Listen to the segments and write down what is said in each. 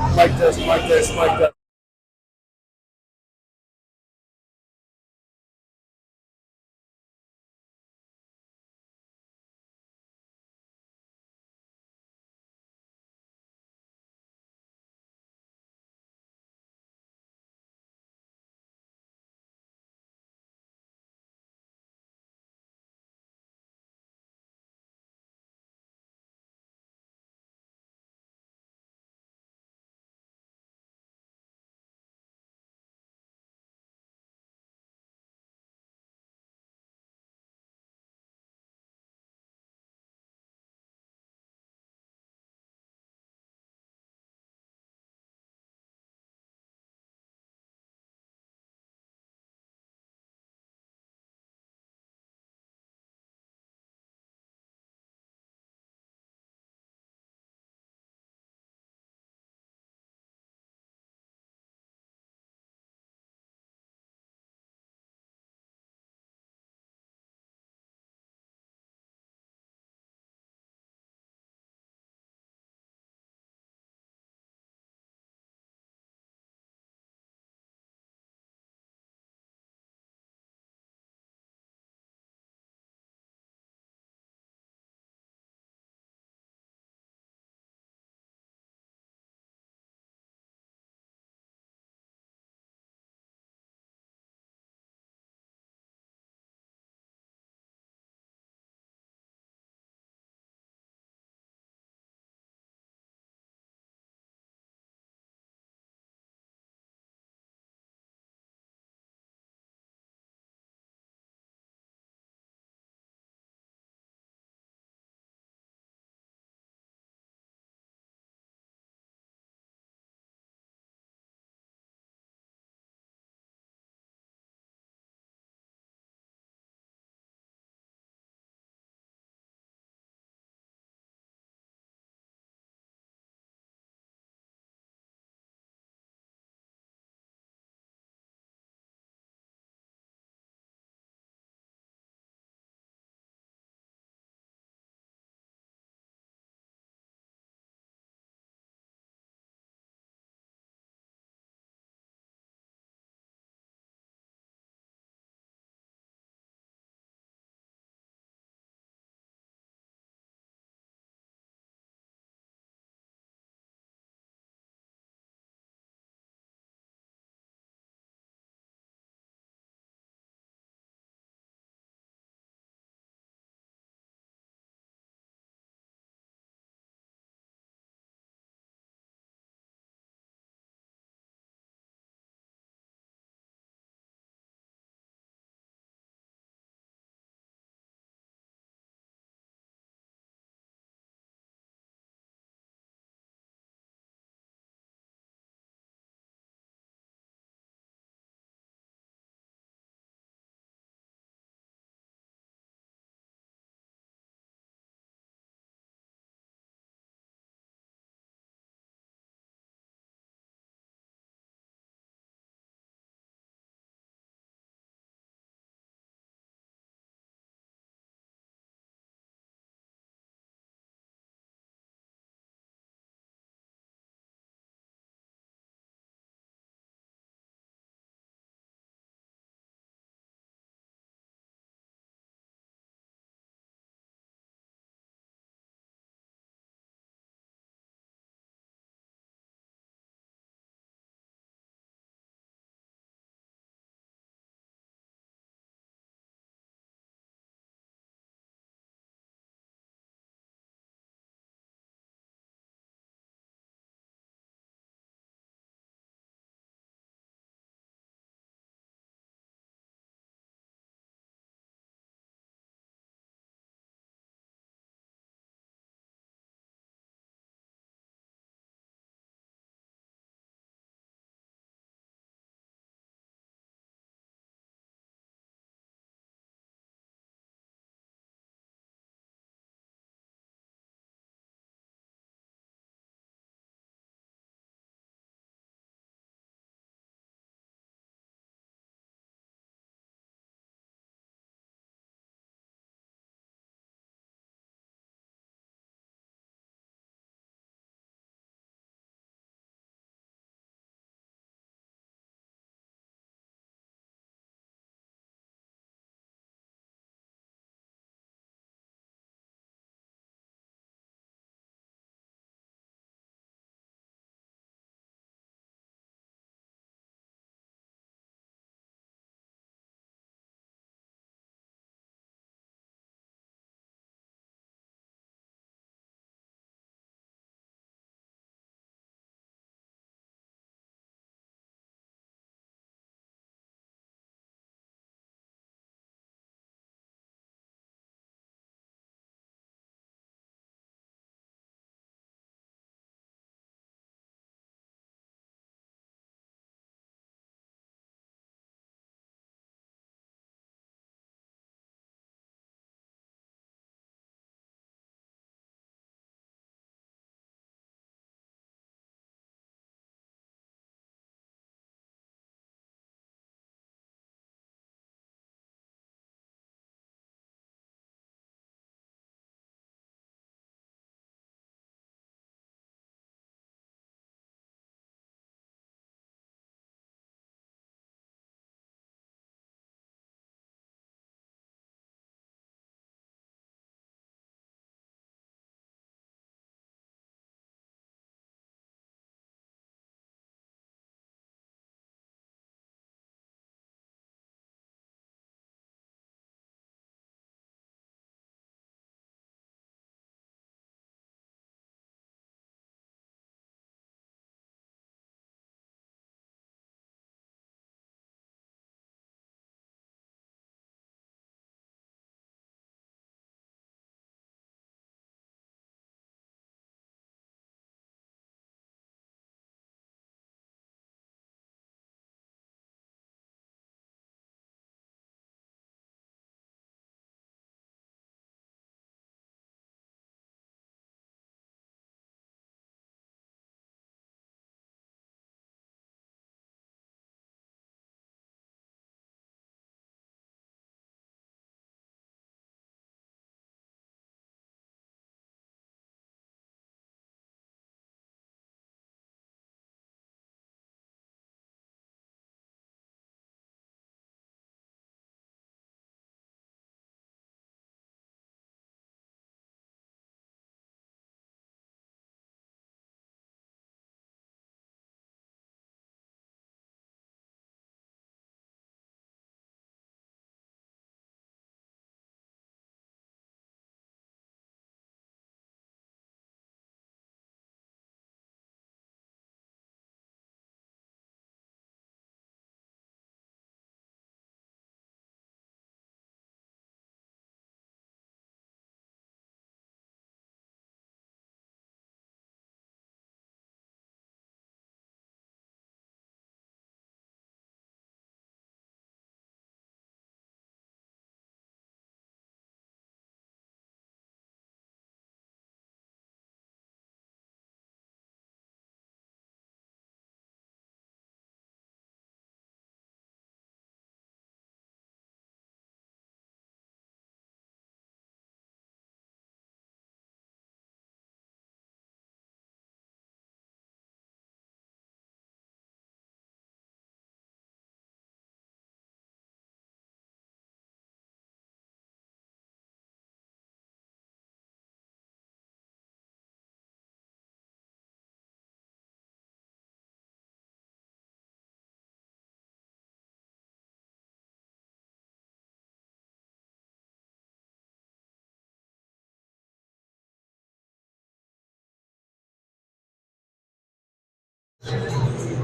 Mic test.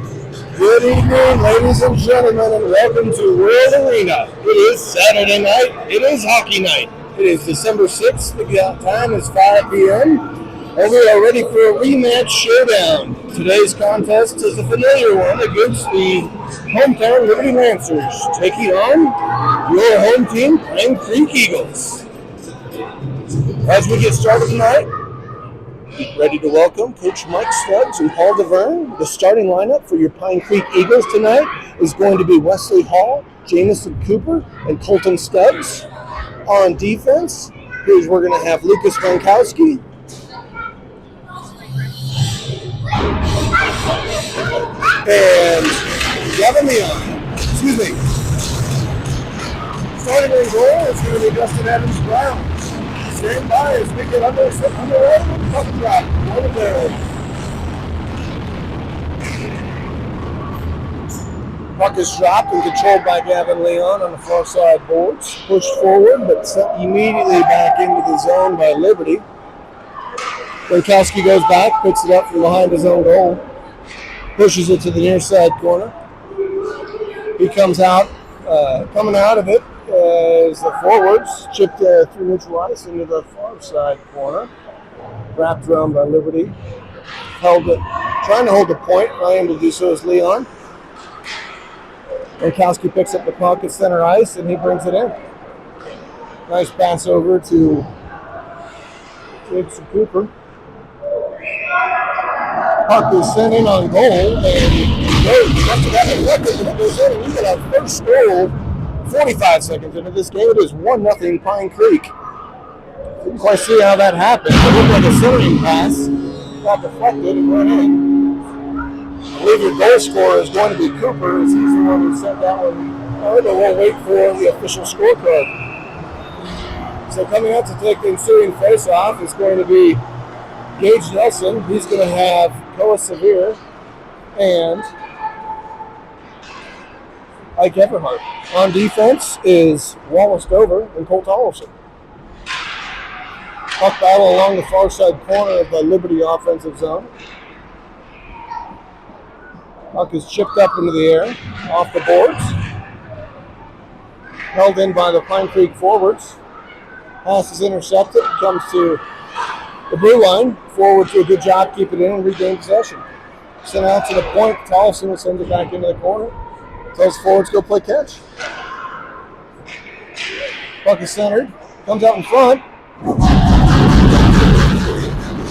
Good evening, ladies and gentlemen, and welcome to World Arena. It is Saturday night. It is hockey night. It is December 6th. The time is 5 p.m. And we are ready for a rematch showdown. Today's contest is a familiar one against the hometown Liberty Lancers, taking on your home team, Pine Creek Eagles. As we get started tonight, ready to welcome Coach Mike Stubbs and Paul DeVerne. The starting lineup for your Pine Creek Eagles tonight is going to be Wesley Hall, Jamison Cooper, and Colton Stubbs. On defense, we're going to have Lucas Gronkowski, and Gavin Leon. Excuse me. Starting in goal is going to be Dustin Adams Brown. Stand by as we get underway. Puck drop momentarily. Puck is dropped and controlled by Gavin Leon on the far side boards. Pushed forward, but sent immediately back into the zone by Liberty. Gronkowski goes back, picks it up from behind his own goal, pushes it to the near side corner. He comes out, coming out of it. As the forwards chipped through neutral ice into the far side corner. Wrapped around by Liberty. Held it, trying to hold the point. Unable to do so is Leon. Gronkowski picks up the puck at center ice and he brings it in. Nice pass over to Jamison Cooper. Puck is sent in on goal and we get our first goal 45 seconds into this game. It is 1-0 Pine Creek. Didn't quite see how that happened. It looked like a centering pass. Got deflected and went in. I believe your goal scorer is going to be Cooper, as he's the one who sent that one. But we'll wait for the official scorecard. So coming up to take the ensuing face-off is going to be Gage Nelson. He's going to have Koa Severe and Ike Everhart. On defense is Wallace Dover and Colt Olofsson. Puck battle along the far side corner of the Liberty offensive zone. Puck is chipped up into the air, off the boards. Held in by the Pine Creek forwards. Pass is intercepted, comes to the blue line. Forwards do a good job keeping it in and regain possession. Sent out to the point, Olofsson will send it back into the corner. Tells forwards go play catch. Puck is centered. Comes out in front.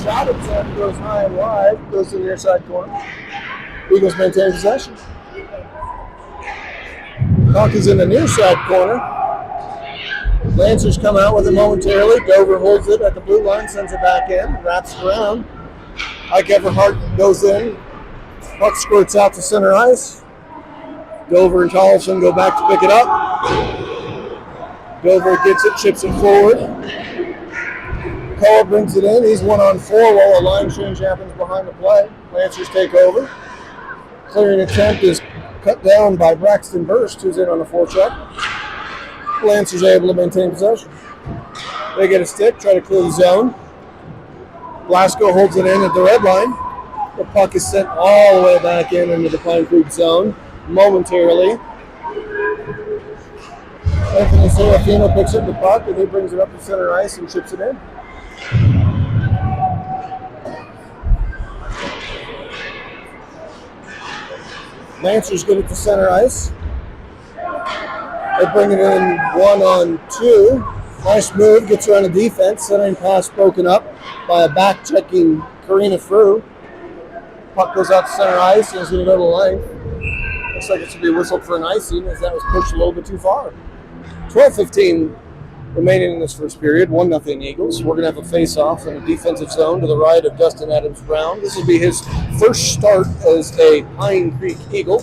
Shot attempt goes high and wide. Goes to the near side corner. Eagles maintain possession. Puck is in the near side corner. Lancers come out with it momentarily. Dover holds it at the blue line. Sends it back in. Wraps it around. Ike Everhart goes in. Puck squirts out to center ice. Dover and Tollefson go back to pick it up. Dover gets it, chips it forward. Koa brings it in. He's 1-on-4 while a line change happens behind the play. Lancers take over. Clearing attempt is cut down by Braxton Burst, who's in on the forecheck. Lancers able to maintain possession. They get a stick, try to clear the zone. Blasco holds it in at the red line. The puck is sent all the way back into the Pine Creek zone. Momentarily. Anthony Serafino picks up the puck and he brings it up to center ice and chips it in. Lancers get it to center ice. They bring it in 1-on-2. Nice move, gets around the defense. Centering pass broken up by a back-checking Karina Frew. Puck goes out to center ice and is going to go to the lane. Looks like it should be whistled for an icing as that was pushed a little bit too far. 12:15 remaining in this first period. 1-0 Eagles. We're going to have a face-off in the defensive zone to the right of Dustin Adams Brown. This will be his first start as a Pine Creek Eagle.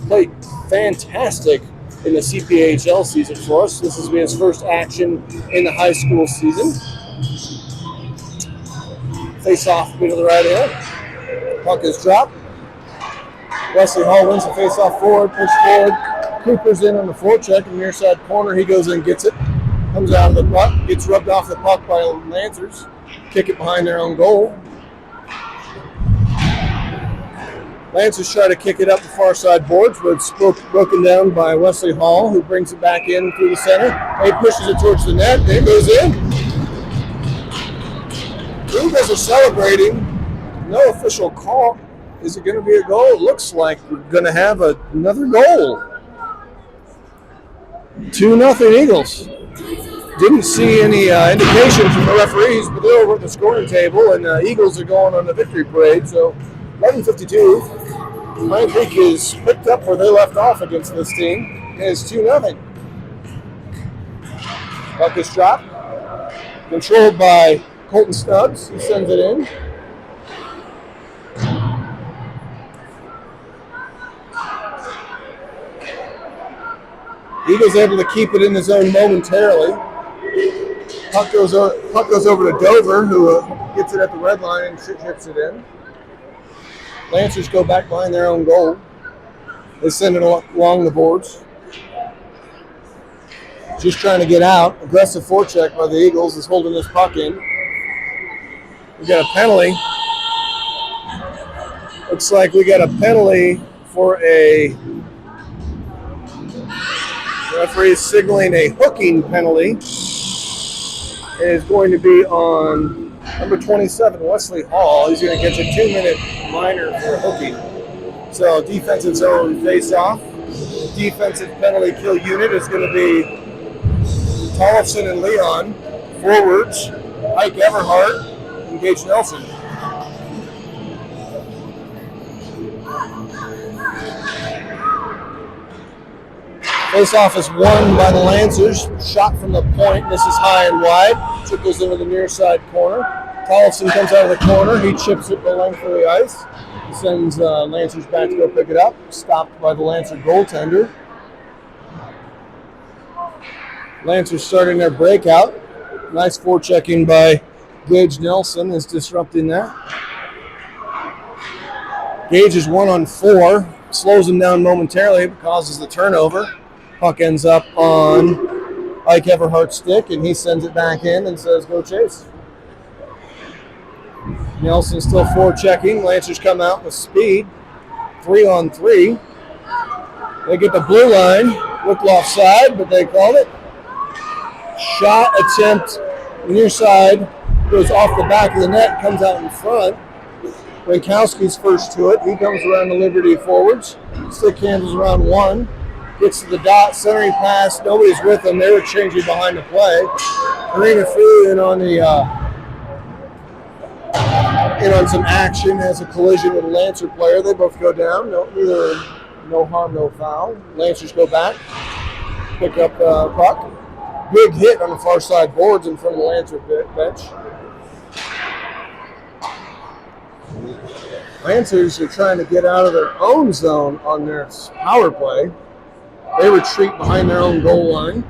Played fantastic in the CPHL season for us. This will be his first action in the high school season. Face-off to the right end. Puck is dropped. Wesley Hall wins the face-off forward, push forward. Cooper's in on the forecheck in the near side corner. He goes in and gets it. Comes out of the puck, gets rubbed off the puck by Lancers. Kick it behind their own goal. Lancers try to kick it up the far side boards, but it's broken down by Wesley Hall, who brings it back in through the center. He pushes it towards the net. It goes in. Eagles are celebrating. No official call. Is it going to be a goal? It looks like we're going to have another goal. 2-0 Eagles. Didn't see any indication from the referees, but they're over at the scoring table, and Eagles are going on the victory parade. So 11:52. Pine Creek is picked up where they left off against this team. It's 2-0. Puck is dropped. Controlled by Colton Stubbs. He sends it in. Eagles able to keep it in the zone momentarily. Puck goes over to Dover, who gets it at the red line and chips it in. Lancers go back behind their own goal. They send it along the boards. Just trying to get out. Aggressive forecheck by the Eagles is holding this puck in. We got a penalty. Looks like we got a penalty for a referee signaling a hooking penalty. It is going to be on number 27, Wesley Hall. He's going to get a 2-minute minor for hooking. So defensive zone face-off. Defensive penalty kill unit is going to be Tollefson and Leon. Forwards, Ike Everhart and Gage Nelson. Face-off is won by the Lancers. Shot from the point. This is high and wide. Trickles into the near side corner. Tollefson comes out of the corner. He chips it the length of the ice. He sends Lancers back to go pick it up. Stopped by the Lancer goaltender. Lancers starting their breakout. Nice forechecking by Gage Nelson is disrupting that. Gage is 1-on-4. Slows him down momentarily, but causes the turnover. Puck ends up on Ike Everhart's stick, and he sends it back in and says, go chase. Nelson still forechecking. Lancers come out with speed. 3-on-3. They get the blue line. Looked offside, but they called it. Shot attempt near side. Goes off the back of the net, comes out in front. Rankowski's first to it. He comes around the Liberty forwards. Stick handles around one. Gets to the dot, centering pass. Nobody's with them. They were changing behind the play. Karina Freeland on some action, has a collision with a Lancer player. They both go down. No harm, no foul. Lancers go back, pick up the puck. Big hit on the far side boards in front of the Lancer bench. Lancers are trying to get out of their own zone on their power play. They retreat behind their own goal line.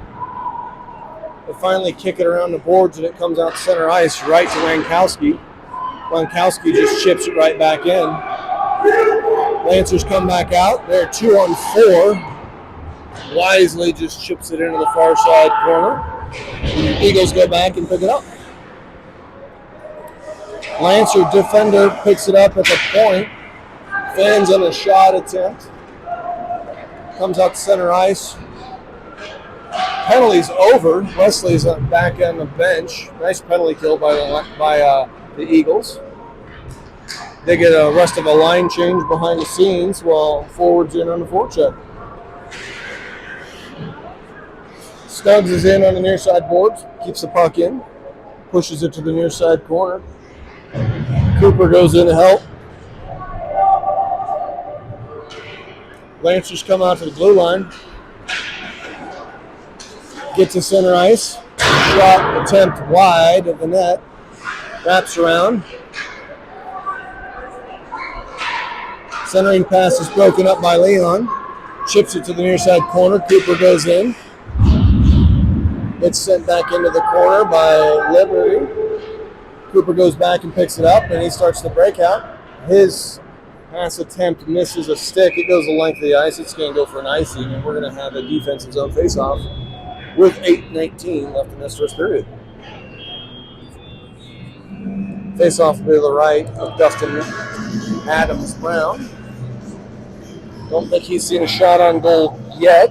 They finally kick it around the boards, and it comes out center ice right to Rankowski. Rankowski just chips it right back in. Lancers come back out. They're 2-on-4. Wisely just chips it into the far side corner. Eagles go back and pick it up. Lancer defender picks it up at the point. Fans on a shot attempt. Comes out center ice. Penalty's over. Wesley's back on the bench. Nice penalty kill by the Eagles. They get a rest of a line change behind the scenes while forwards in on the forecheck. Stubbs is in on the near side boards. Keeps the puck in. Pushes it to the near side corner. Cooper goes in to help. Lancers come out to the blue line. Gets to center ice. Shot attempt wide of the net. Wraps around. Centering pass is broken up by Leon. Chips it to the near side corner. Cooper goes in. It's sent back into the corner by Liberty. Cooper goes back and picks it up, and he starts the breakout. His pass attempt misses a stick. It goes the length of the ice. It's going to go for an icing, and we're going to have a defensive zone face-off with 8:19 left in this first period. Face-off will be to the right of Dustin Adams Brown. Don't think he's seen a shot on goal yet.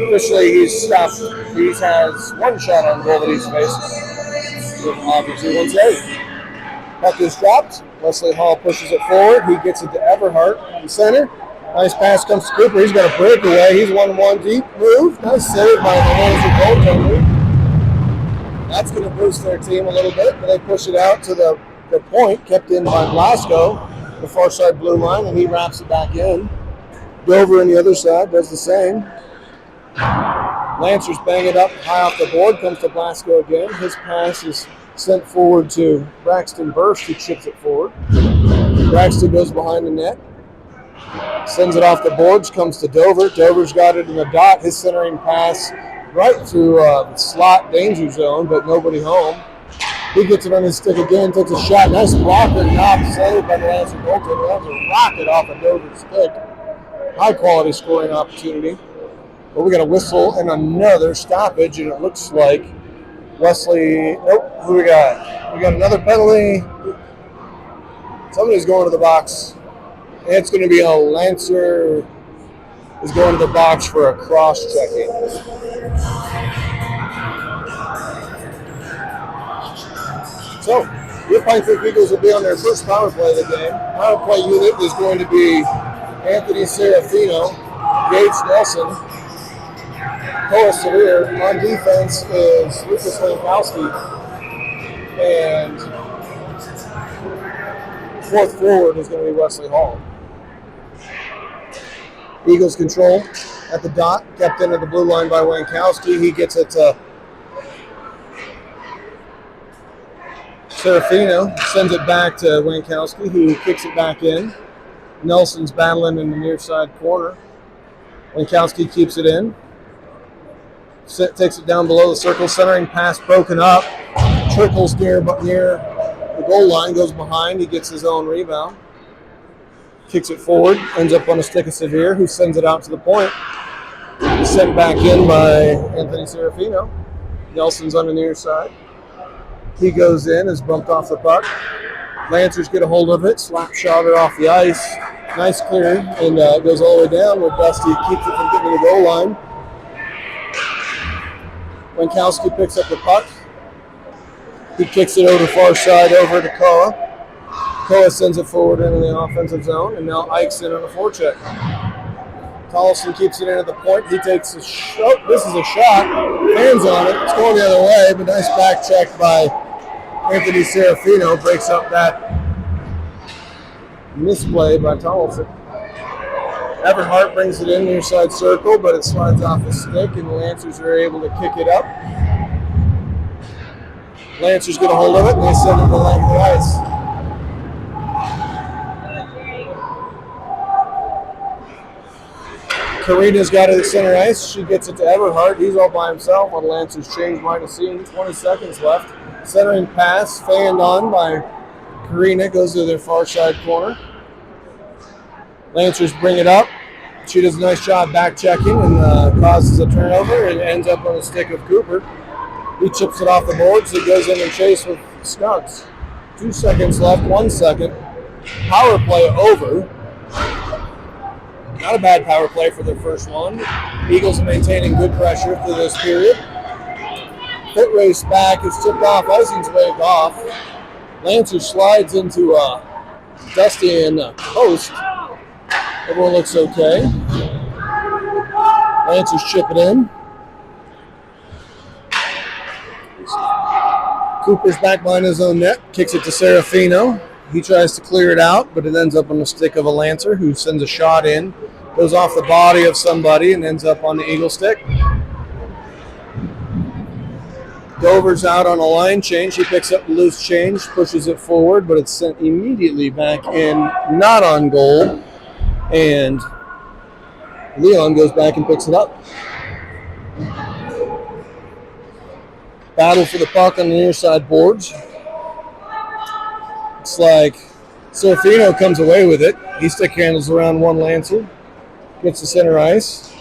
Officially, he's stopped. He has one shot on goal that he's faced. Obviously, one save. Puck is dropped. Wesley Hall pushes it forward. He gets it to Everhart in center. Nice pass comes to Cooper. He's got a breakaway. He's 1-1 deep. Move. Nice save by the Lansing goaltender. That's going to boost their team a little bit, but they push it out to the point, kept in by Blasco, the far side blue line, and he wraps it back in. Dover on the other side does the same. Lancers bang it up high off the board, comes to Blasco again. His pass is sent forward to Braxton Burst, who chips it forward. Braxton goes behind the net, sends it off the boards, comes to Dover. Dover's got it in the dot. His centering pass right through the slot danger zone, but nobody home. He gets it on his stick again, takes a shot. Nice blocker, knock, saved by the Lancer goaltender. That was a rocket off of Dover's stick. High quality scoring opportunity. But we got a whistle and another stoppage, and it looks like Wesley. Nope. Who we got? We got another penalty. Somebody's going to the box. It's going to be a Lancer is going to the box for a cross-checking. So, the Pine Creek Eagles will be on their first power play of the game. Power play unit is going to be Anthony Serafino, Gage Nelson, Koa Severe. On defense is Lucas Lankowski. And fourth forward is going to be Wesley Hall. Eagles control at the dot, kept into the blue line by Wankowski. He gets it to Serafino, sends it back to Wankowski, who kicks it back in. Nelson's battling in the near side corner. Wankowski keeps it in. Takes it down below the circle, centering pass broken up. Trickles near the goal line, goes behind. He gets his own rebound. Kicks it forward, ends up on a stick of Severe, who sends it out to the point. Sent back in by Anthony Serafino. Nelson's on the near side. He goes in, is bumped off the puck. Lancers get a hold of it, slap shot it off the ice. Nice clear, and it goes all the way down where Dusty keeps it from getting to the goal line. Wankowski picks up the puck. He kicks it over far side over to Koa. Koa sends it forward into the offensive zone, and now Ike's in on a forecheck. Tollefson keeps it into the point. He takes a shot. This is a shot. Hands on it. It's going the other way, but nice back check by Anthony Serafino. Breaks up that misplay by Tollefson. Everhart brings it in near side circle, but it slides off his stick, and the Lancers are able to kick it up. Lancers get a hold of it, and they send it to the length of the ice. Karina's got it at center ice. She gets it to Everhart. He's all by himself on Lancers change minus scene. 20 seconds left. Centering pass, fanned on by Karina, goes to their far side corner. Lancers bring it up. She does a nice job back checking and causes a turnover and ends up on the stick of Cooper. He chips it off the boards. He goes in and chases with Skunks. 2 seconds left, 1 second. Power play over. Not a bad power play for their first one. Eagles maintaining good pressure through this period. Foot race back is tipped off. Icing's waved off. Lancer slides into Dusty and post. Everyone looks okay. Lancers chip it in. Cooper's back behind his own net. Kicks it to Serafino. He tries to clear it out, but it ends up on the stick of a Lancer, who sends a shot in. Goes off the body of somebody and ends up on the Eagle stick. Dover's out on a line change. He picks up the loose change, pushes it forward, but it's sent immediately back in, not on goal. And Leon goes back and picks it up. Battle for the puck on the near side boards. It's like Serafino comes away with it. He stick handles around one Lancer. Gets the center ice.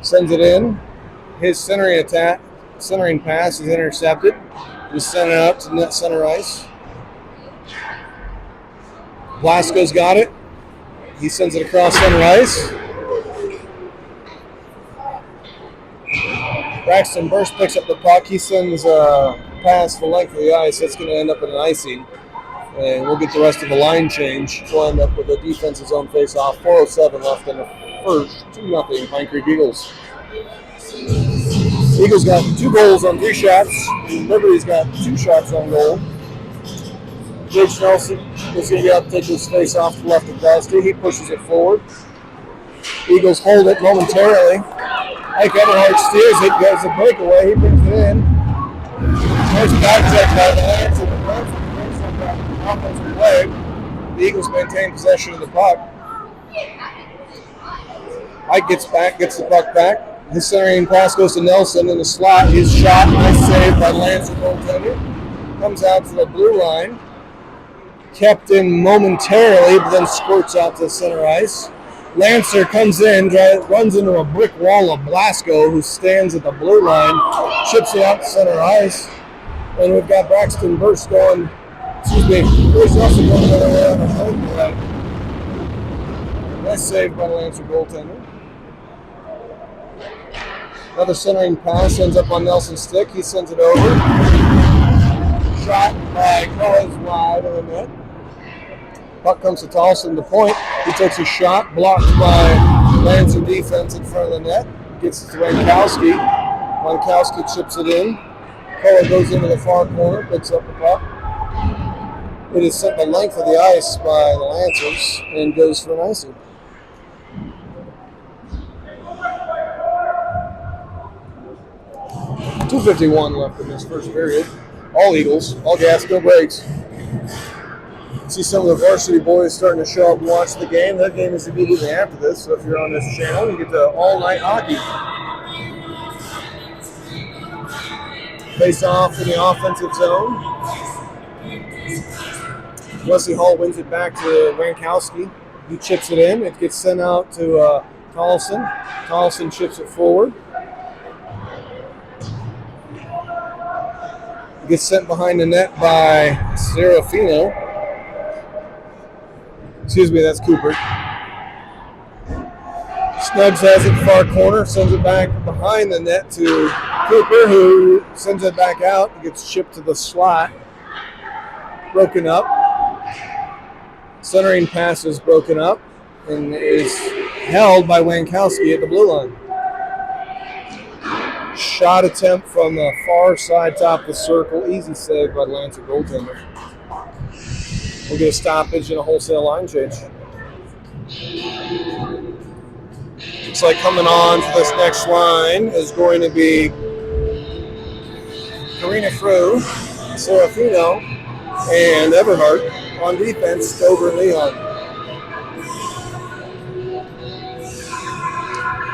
Sends it in. His centering pass is intercepted. Just send it up to net center ice. Blasco's got it. He sends it across center ice. Braxton Burst picks up the puck. He sends a pass the length of the ice. That's going to end up in an icing. And we'll get the rest of the line change. We'll end up with a defensive zone face-off. 4:07 left in the first. 2-0 Pine Creek Eagles. Eagles got 2 goals on 3 shots. Liberty's got 2 shots on goal. Gage Nelson is going to get up to take this face-off to the left of Dusty. He pushes it forward. Eagles hold it momentarily. Ike Everhart steers it, goes a breakaway. He brings it in. Nice back check by the Lance and the Lance brings up that offensive play. The Eagles maintain possession of the puck. Ike gets back, gets the puck back. His centering pass goes to Nelson in the slot. His shot, nice save by Lancer goaltender. Comes out to the blue line. Kept in momentarily, but then squirts out to center ice. Lancer comes in, runs into a brick wall of Blasco, who stands at the blue line, chips it out to center ice, and we've got Braxton Burst going, Bruce Nelson going the other way on the home play. Nice save by the Lancer goaltender. Another centering pass ends up on Nelson's stick. He sends it over. Shot by Collins wide of the net. Puck comes to Tolson, the point. He takes a shot, blocked by Lancer defense in front of the net. Gets it to Wankowski. Wankowski chips it in. Koa goes into the far corner, picks up the puck. It is sent the length of the ice by the Lancers and goes for an icing. .251 left in this first period. All Eagles, all gas, no brakes. See some of the varsity boys starting to show up and watch the game. That game is immediately after this, so if you're on this channel, you get the all-night hockey. Face off in the offensive zone. Wesley Hall wins it back to Wankowski. He chips it in. It gets sent out to Tolson. Tolson chips it forward. It gets sent behind the net by Serafino. Excuse me, that's Cooper. Snuggs has it far corner, sends it back behind the net to Cooper, who sends it back out. It gets shipped to the slot. Broken up. Centering pass is broken up and is held by Wankowski at the blue line. Shot attempt from the far side top of the circle. Easy save by the Lancer goaltender. We'll get a stoppage and a wholesale line change. Looks like coming on for this next line is going to be Karina Frew, Serafino, and Everhart. On defense, Stover and Leon.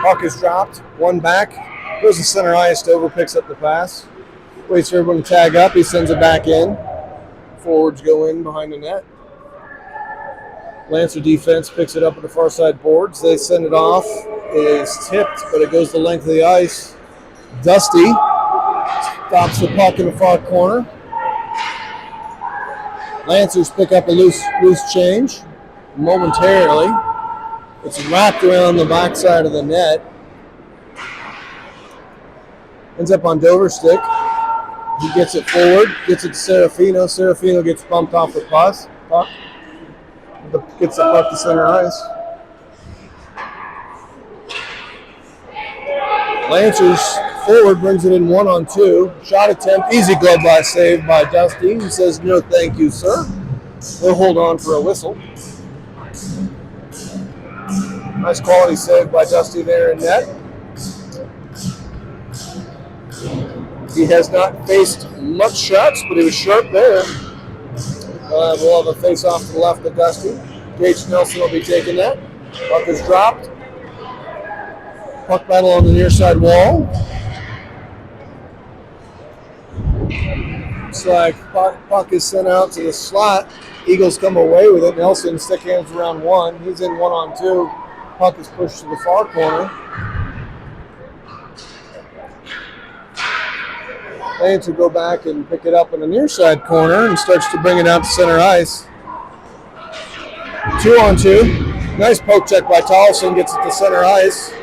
Puck is dropped. One back. Goes to center ice. Stover picks up the pass. Waits for everyone to tag up. He sends it back in. Forwards go in behind the net. Lancer defense picks it up at the far side boards. They send it off. It is tipped, but it goes the length of the ice. Dusty stops the puck in the far corner. Lancers pick up a loose change momentarily. It's wrapped around the backside of the net. Ends up on Dover's stick. He gets it forward, gets it to Serafino. Serafino gets bumped off the puck. Gets the puck to center ice. Lancers forward brings it in 1-on-2. Shot attempt, easy glove by save by Dusty. He says, no thank you, sir. They'll hold on for a whistle. Nice quality save by Dusty there in net. He has not faced much shots, but he was sharp there. We'll have a face off to the left of Dusty. Gage Nelson will be taking that. Puck is dropped. Puck battle on the near side wall. Looks like puck is sent out to the slot. Eagles come away with it. Nelson stick hands around one. He's in 1-on-2. Puck is pushed to the far corner. Lance will go back and pick it up in the near side corner and starts to bring it out to center ice. 2-on-2. Nice poke check by Tollefson. Gets it to center ice.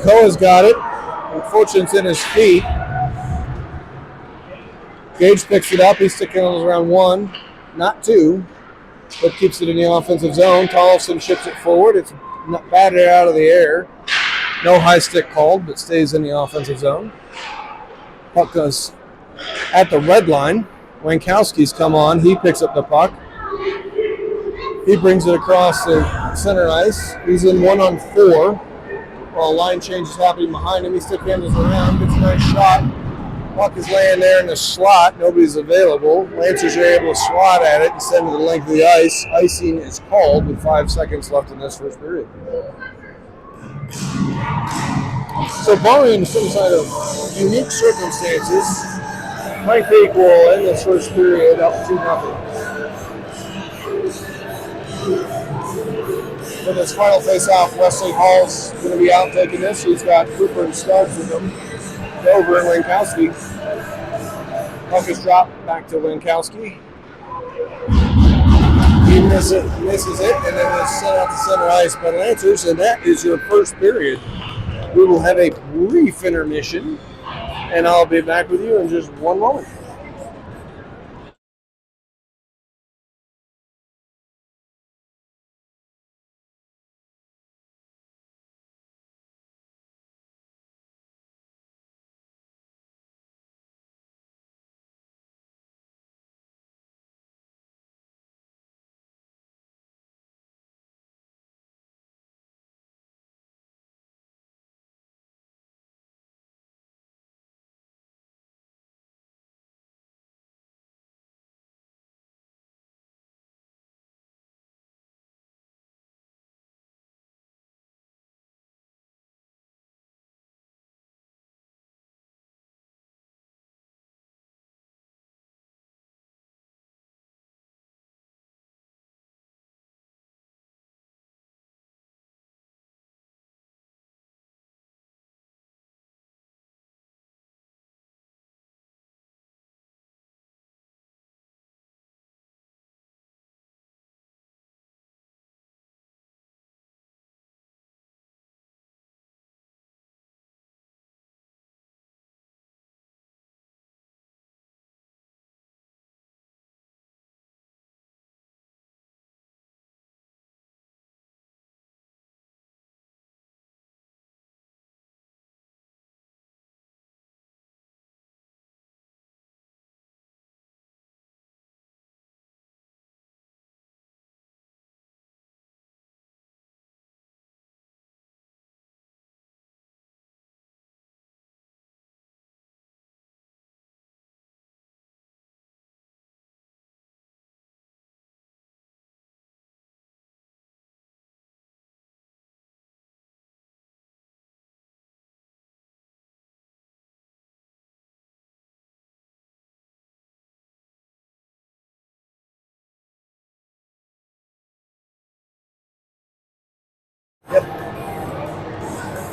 Koa's got it. Unfortunately, it's in his feet. Gage picks it up. He's sticking on around 1, not 2, but keeps it in the offensive zone. Tollefson ships it forward. It's batted out of the air. No high stick called, but stays in the offensive zone. Puck goes at the red line. Wankowski's come on. He picks up the puck. He brings it across the center ice. He's in 1-on-4. While a line change is happening behind him, he stick handles around, gets a nice shot. Puck is laying there in the slot. Nobody's available. Lancers are able to swat at it and send it to the length of the ice. Icing is called with 5 seconds left in this first period. So barring some sort of unique circumstances, Mike Peak will end this first period up 2-0. For this final face-off, Wesley Hall's going to be out taking this. He's got Cooper and Stubbs with him. Over and Wankowski. Puck is dropped back to Wankowski. He misses it, and then it's sent out to center ice by Lancers, and that is your first period. We will have a brief intermission, and I'll be back with you in just one moment.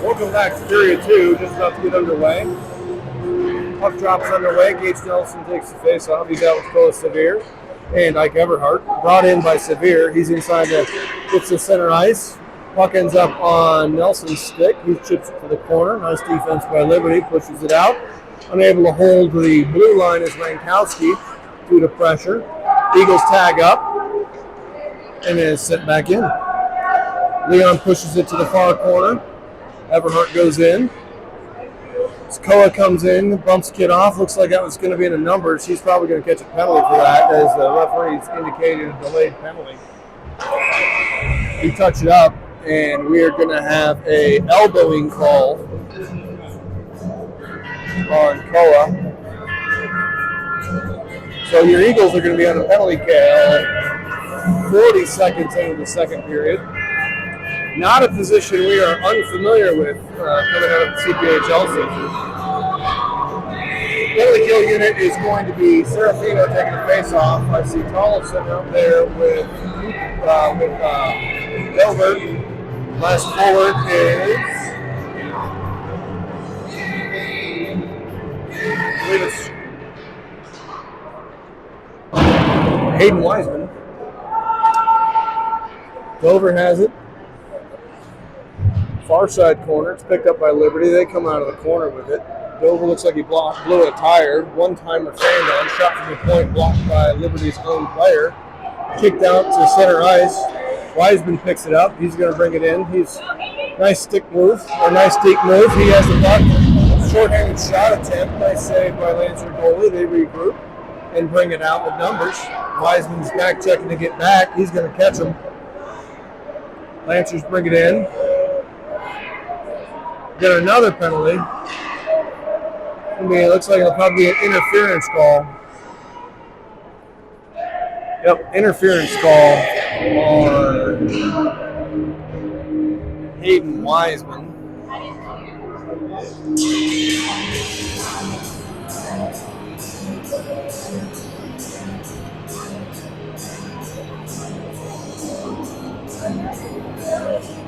Welcome back to period 2, just about to get underway. Puck drops underway. Gage Nelson takes the face off. He's out with Koa Severe and Ike Everhart. Brought in by Severe. He's inside gets the center ice. Puck ends up on Nelson's stick. He chips it to the corner. Nice defense by Liberty. Pushes it out. Unable to hold the blue line is Wankowski due to pressure. Eagles tag up and then it's sent back in. Leon pushes it to the far corner. Everhart goes in. Koa comes in, bumps the kid off. Looks like that was going to be in a number. She's probably going to catch a penalty for that, as the referee's indicated a delayed penalty. We touch it up, and we are going to have a elbowing call on Koa. So your Eagles are going to be on a penalty kill 40 seconds into the second period. Not a position we are unfamiliar with coming out of the CPHL season. Penalty kill unit is going to be Serafino taking the face off. I see Tollefson up there with Delbert. Last forward is I believe it's Hayden Wiseman. Dover has it. Far side corner. It's picked up by Liberty. They come out of the corner with it. Dover looks like he blew a tire. One-timer fan-down. Shot from the point blocked by Liberty's own player. Kicked out to center ice. Wiseman picks it up. He's going to bring it in. Nice deep move. He has the puck. Short-handed shot attempt. Nice save by Lancer goalie. They regroup and bring it out with numbers. Wiseman's back checking to get back. He's going to catch him. Lancers bring it in. Get another penalty. It looks like it'll probably be an interference call. Yep, interference call on Hayden Wiseman.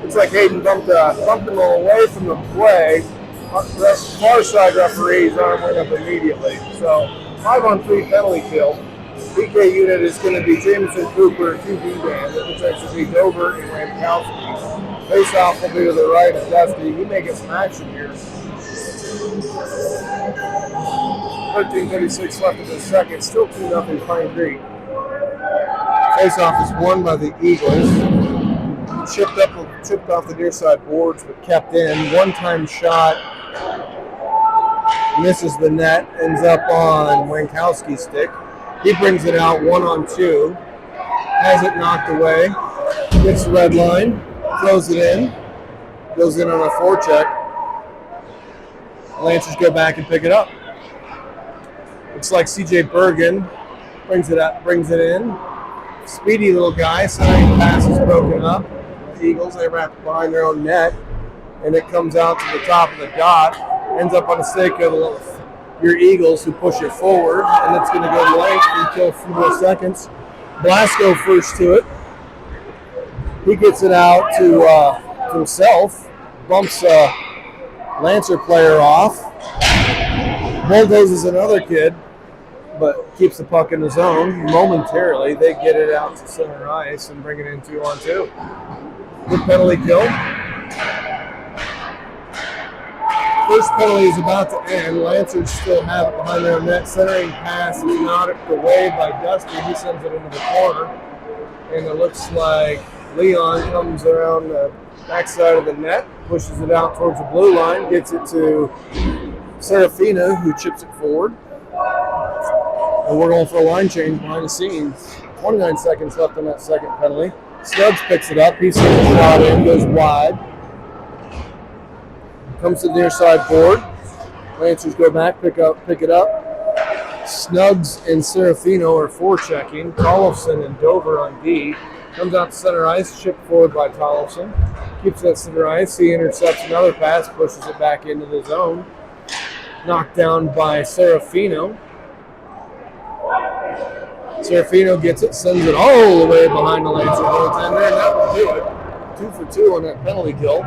Looks like Hayden bumped him away from the play. The far side referee's arm went up immediately. So 5-on-3 penalty kill. PK unit is going to be Jameson Cooper, QB-man, which actually be Dover and Ramkowski. Face-off will be to the right of Dusty. He may get some action here. 13:36 left in the second. Still 2-0 Pine Creek. Face-off is won by the Eagles. Chipped off the near side boards, but kept in. One-time shot. Misses the net. Ends up on Wankowski's stick. He brings it out 1-on-2. Has it knocked away. Gets the red line. Throws it in. Goes in on a forecheck. Lancers go back and pick it up. Looks like CJ Bergen brings it in. Speedy little guy. Centering pass is broken up. The Eagles, they wrap it behind their own net. And it comes out to the top of the dot. Ends up on a stake of your Eagles, who push it forward, and it's going to go length until a few more seconds. Blasco first to it. He gets it out to himself. Bumps a Lancer player off. Bulldozes another kid, but keeps the puck in the zone. Momentarily, they get it out to center ice and bring it in 2-on-2. Good penalty kill. First penalty is about to end. Lancers still have it behind their net. Centering pass is knocked away by Dusty. He sends it into the corner. And it looks like Leon comes around the backside of the net, pushes it out towards the blue line, gets it to Serafina, who chips it forward. And we're going for a line change behind the scenes. 29 seconds left on that second penalty. Stubbs picks it up. He sends a shot in, goes wide. Comes to the near side board. Lancers go back, pick it up. Snuggs and Serafino are forechecking. Tollefson and Dover on D. Comes out to center ice, chipped forward by Tollefson. Keeps it at center ice. He intercepts another pass, pushes it back into the zone. Knocked down by Serafino. Serafino gets it, sends it all the way behind the Lancer goaltender, and that will do it. 2 for 2 on that penalty kill.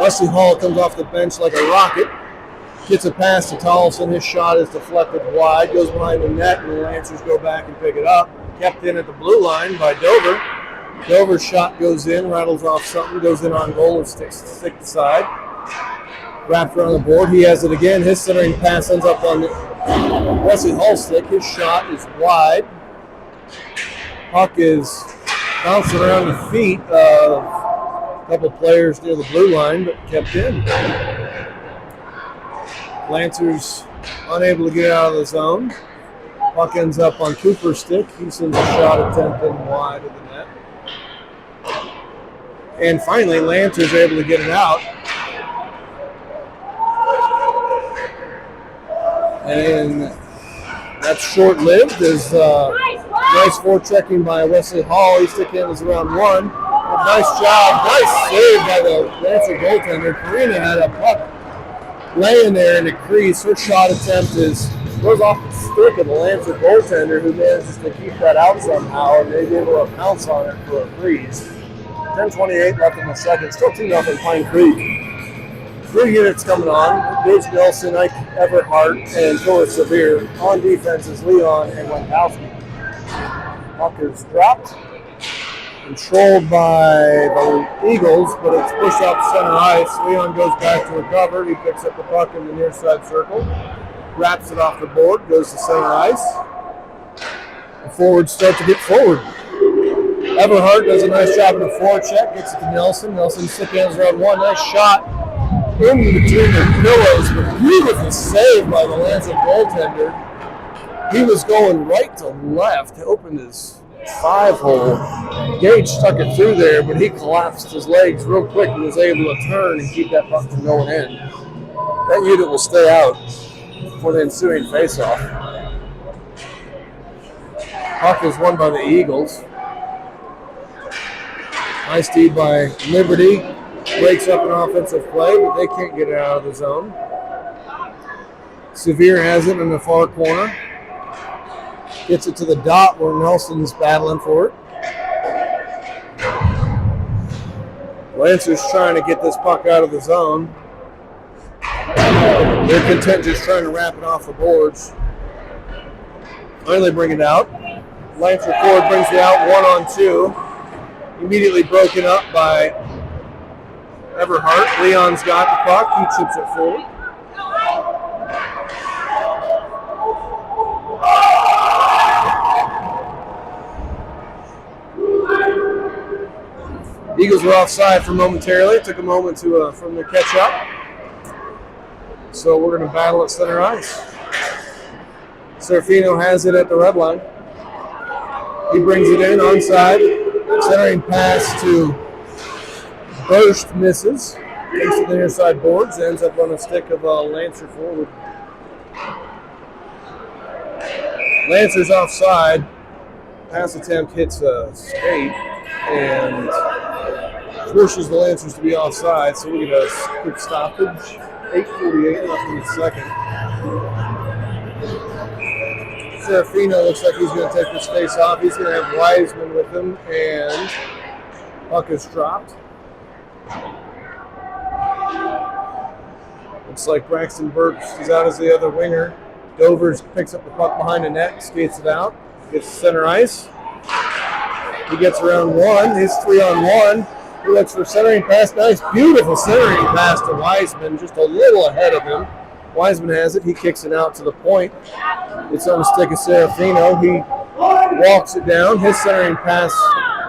Wesley Hall comes off the bench like a rocket. Gets a pass to Tollefson. His shot is deflected wide. Goes behind the net, and the Lancers go back and pick it up. Kept in at the blue line by Dover. Dover's shot goes in, rattles off something, goes in on goal and stick aside. Wrapped around the board. He has it again. His centering pass ends up on Wesley Hall's stick. His shot is wide. Puck is bouncing around the feet of couple players near the blue line, but kept in. Lancers unable to get out of the zone. Puck ends up on Cooper's stick. He sends a shot attempt in wide of the net. And finally, Lancers are able to get it out. And that's short-lived. There's nice forechecking by Wesley Hall. His stick in is around 1. Nice job. Nice save by the Lancer goaltender. Karina had a puck laying there in the crease. Her shot attempt goes off the stick of the Lancer goaltender, who manages to keep that out somehow, and they're able to pounce on it for a freeze. 10:28 left in the second. Still 2-0 Pine Creek. 3 units coming on. Gage Nelson, Ike Everhart, and Torres Severe. On defense is Leon and Wankowski. Puck is dropped. Controlled by the Eagles, but it's pushed off center ice. Leon goes back to recover. He picks up the puck in the near side circle, wraps it off the board, goes to center ice. The forwards start to get forward. Everhart does a nice job in the forecheck, gets it to Nelson. Nelson stick hands around one. Nice shot in between the pillows, but beautiful save by the Lansing goaltender. He was going right to left, opened his 5-hole. Gage stuck it through there, but he collapsed his legs real quick and was able to turn and keep that puck from going in. That unit will stay out for the ensuing faceoff. Puck is won by the Eagles. Nice deed by Liberty. Breaks up an offensive play, but they can't get it out of the zone. Sevier has it in the far corner. Gets it to the dot where Nelson's battling for it. Lancers trying to get this puck out of the zone. They're content just trying to wrap it off the boards. Finally bring it out. Lancer forward brings it out 1-on-2. Immediately broken up by Everhart. Leon's got the puck. He chips it forward. Eagles were offside for momentarily. It took a moment to from the catch up. So we're going to battle at center ice. Serafino has it at the red line. He brings it in onside. Centering pass to Burst misses. Takes to the near side boards. Ends up on a stick of Lancer forward. Lancer's offside. Pass attempt hits a skate and forces the Lancers to be offside. So we get a quick stoppage. 8:48 left in the second. Serafino looks like he's going to take this face off. He's going to have Wiseman with him, and puck is dropped. Looks like Braxton Burks is out as the other winger. Dovers picks up the puck behind the net, skates it out, gets to center ice. He gets around one. He's 3-on-1. He looks for centering pass. Nice, beautiful centering pass to Wiseman, just a little ahead of him. Wiseman has it. He kicks it out to the point. It's on the stick of Serafino. He walks it down. His centering pass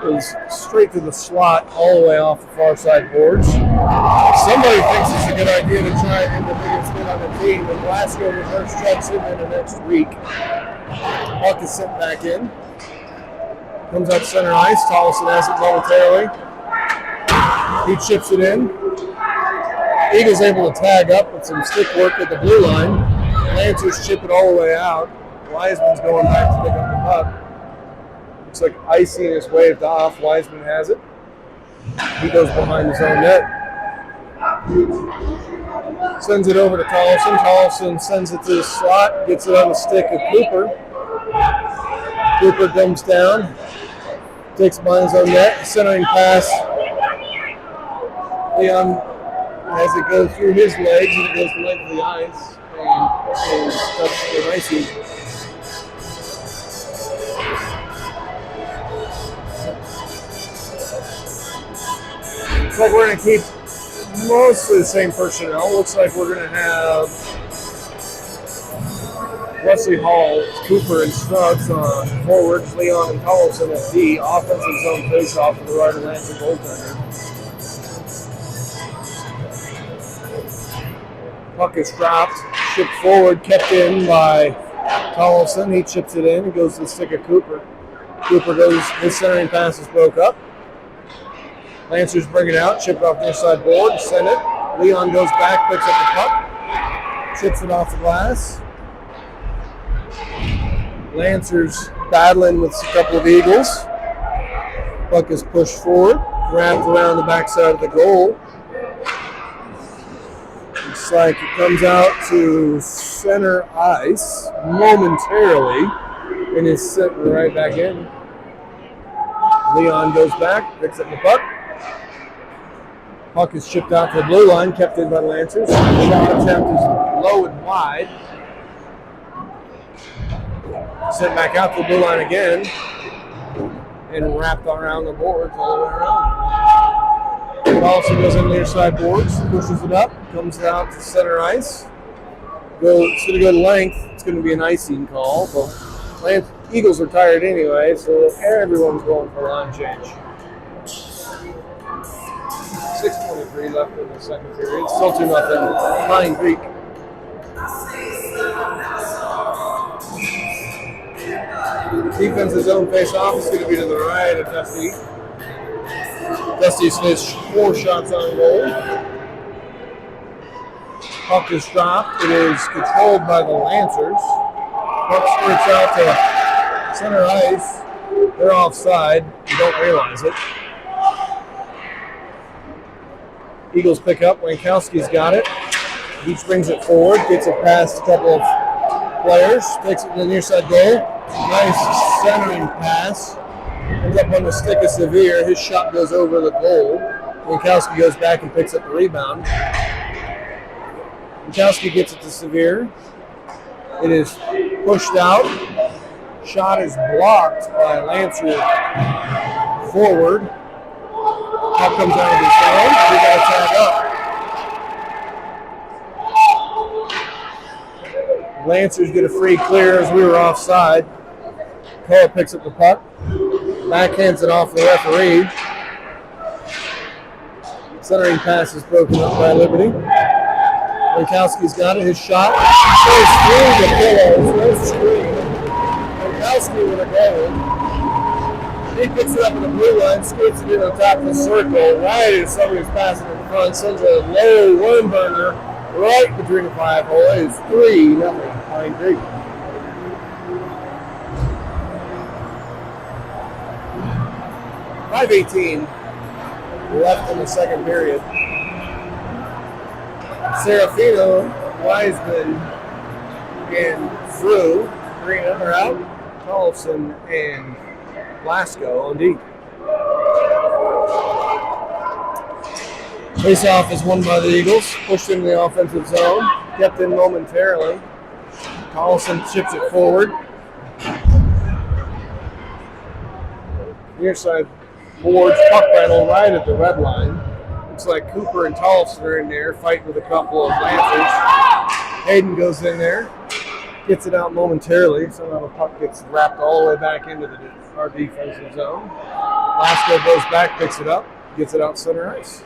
is straight to the slot, all the way off the far side boards. Somebody thinks it's a good idea to try and end the biggest hit on the team, but Glasgow reverse checks him in the next week. Puck is sent back in. Comes out center ice. Tollison has it momentarily. He chips it in. Eagles able to tag up with some stick work at the blue line. Lancers chip it all the way out. Wiseman's going back to pick up the puck. Looks like icing is waved off. Wiseman has it. He goes behind his own net. Sends it over to Tollison. Tollison sends it to the slot. Gets it on the stick of Cooper. Cooper comes down. Takes behind his own net. Centering pass. Leon has it go through his legs and it goes the length of the ice and touches the icing. Looks like we're going to keep mostly the same personnel. Looks like we're going to have Wesley Hall, Cooper, and Scruggs on forwards, Leon and Tollison at D. Offensive zone face-off for the right Lansing goaltender. Puck is dropped, shipped forward, kept in by Tollison. He chips it in and goes to the stick of Cooper. Cooper goes, his centering pass is broke up. Lancers bring it out, chip it off the inside board, send it. Leon goes back, picks up the puck, chips it off the glass. Lancers battling with a couple of Eagles. Puck is pushed forward, wrapped around the backside of the goal. Looks like it comes out to center ice momentarily and is sitting right back in. Leon goes back, picks up the puck. Puck is chipped out to the blue line, kept in by the Lancers. The shot attempt is low and wide. Sent back out to the blue line again. and wrapped around the boards all the way around. It also goes in the near side boards, pushes it up, comes out to center ice. It's going to go to length. It's going to be an icing call, but Eagles are tired anyway, so everyone's going for a line change. 6:23 left in the second period. Still 2-0 Pine Creek. Defense's zone face-off is going to be to the right of Dusty. Dusty's finished 4 shots on goal. Puck is dropped. It is controlled by the Lancers. Puck squirts out to center ice. They're offside. You don't realize it. Eagles pick up. Wankowski's got it. He brings it forward, gets it past a couple of players, takes it to the near side goal. Nice centering pass. Ends up on the stick of Severe. His shot goes over the goal. Wankowski goes back and picks up the rebound. Wankowski gets it to Severe. It is pushed out. Shot is blocked by Lancer forward. Puck comes out of his zone. We got to tag up. Lancers get a free clear as we were offside. Cole picks up the puck. Backhands it off the referee. Centering pass is broken up by Liberty. Wankowski's got it. His shot goes through the pillows. No screen. Wankowski with a goal. He picks it up in the blue line, skates it in on top of the circle, right as somebody's passing in front, sends a low worm burner right between the 5 hole. It is 3-0 Pine Creek. .518 left in the second period. Serafino, Wiseman, and Frew, Green are out. Carlson and Blasco on D. Face-off is won by the Eagles. Pushed into the offensive zone. Kept in momentarily. Carlson chips it forward. Near side boards, puck battle right at the red line. Looks like Cooper and Tollefson are in there fighting with a couple of Lancers. Hayden goes in there. Gets it out momentarily. Somehow the puck gets wrapped all the way back into our defensive zone. Blasco goes back, picks it up, gets it out center ice.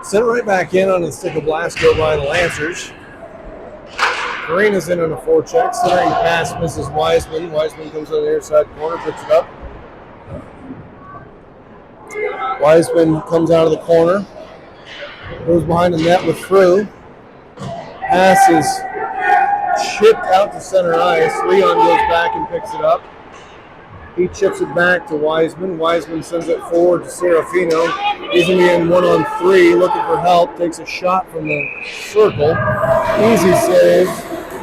Sent right back in on the stick of Blasco by the Lancers. Marina's in on a forecheck. Centering pass misses Wiseman. Wiseman comes on the near side corner, picks it up. Wiseman comes out of the corner. Goes behind the net with Frew. Pass is chipped out to center ice. Leon goes back and picks it up. He chips it back to Wiseman. Wiseman sends it forward to Serafino. He's going to be in 1-on-3, looking for help. Takes a shot from the circle. Easy save.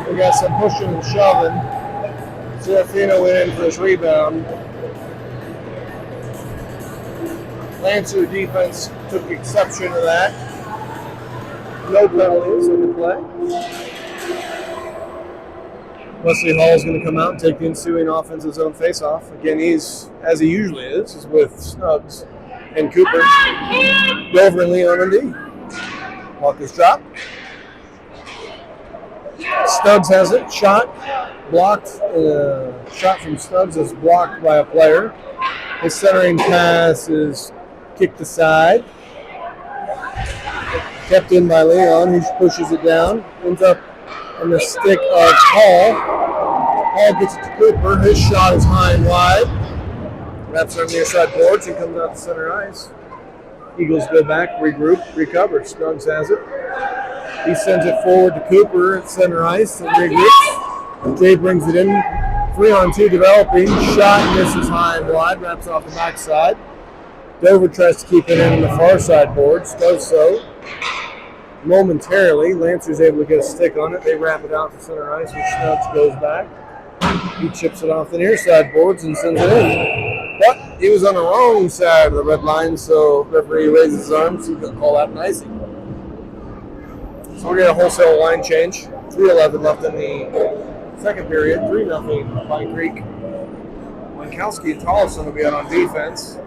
We got some pushing and shoving. Serafino went in for his rebound. Lancer defense took exception to that. No penalties in the play. Wesley Hall is going to come out and take the ensuing offensive zone face-off. Again, he's, as he usually is with Snubs and Cooper. Dover and Leon and D. Puck is dropped. Stubbs has it. Shot. Blocked. Shot from Stubbs is blocked by a player. His centering pass is kicked aside. Kept in by Leon. He pushes it down. Ends up on the stick of Hall. Hall gets it to Cooper. His shot is high and wide. Wraps on the near side boards and comes out to center ice. Eagles go back, regroup, recover. Scruggs has it. He sends it forward to Cooper at center ice and regroups. Jay brings it in. 3-on-2 developing. Shot misses high and wide. Wraps off the backside. Dover tries to keep it in on the far side boards. Does so. Momentarily, Lancer's able to get a stick on it. They wrap it out to center ice, and Snubs goes back. He chips it off the near side boards and sends it in. But he was on the wrong side of the red line, so referee raises his arms. He's going to call that an icing. So we're going to wholesale line change. 3:11 left in the second period. 3-0 Pine Creek. Winkowski and Tollefson will be out on defense.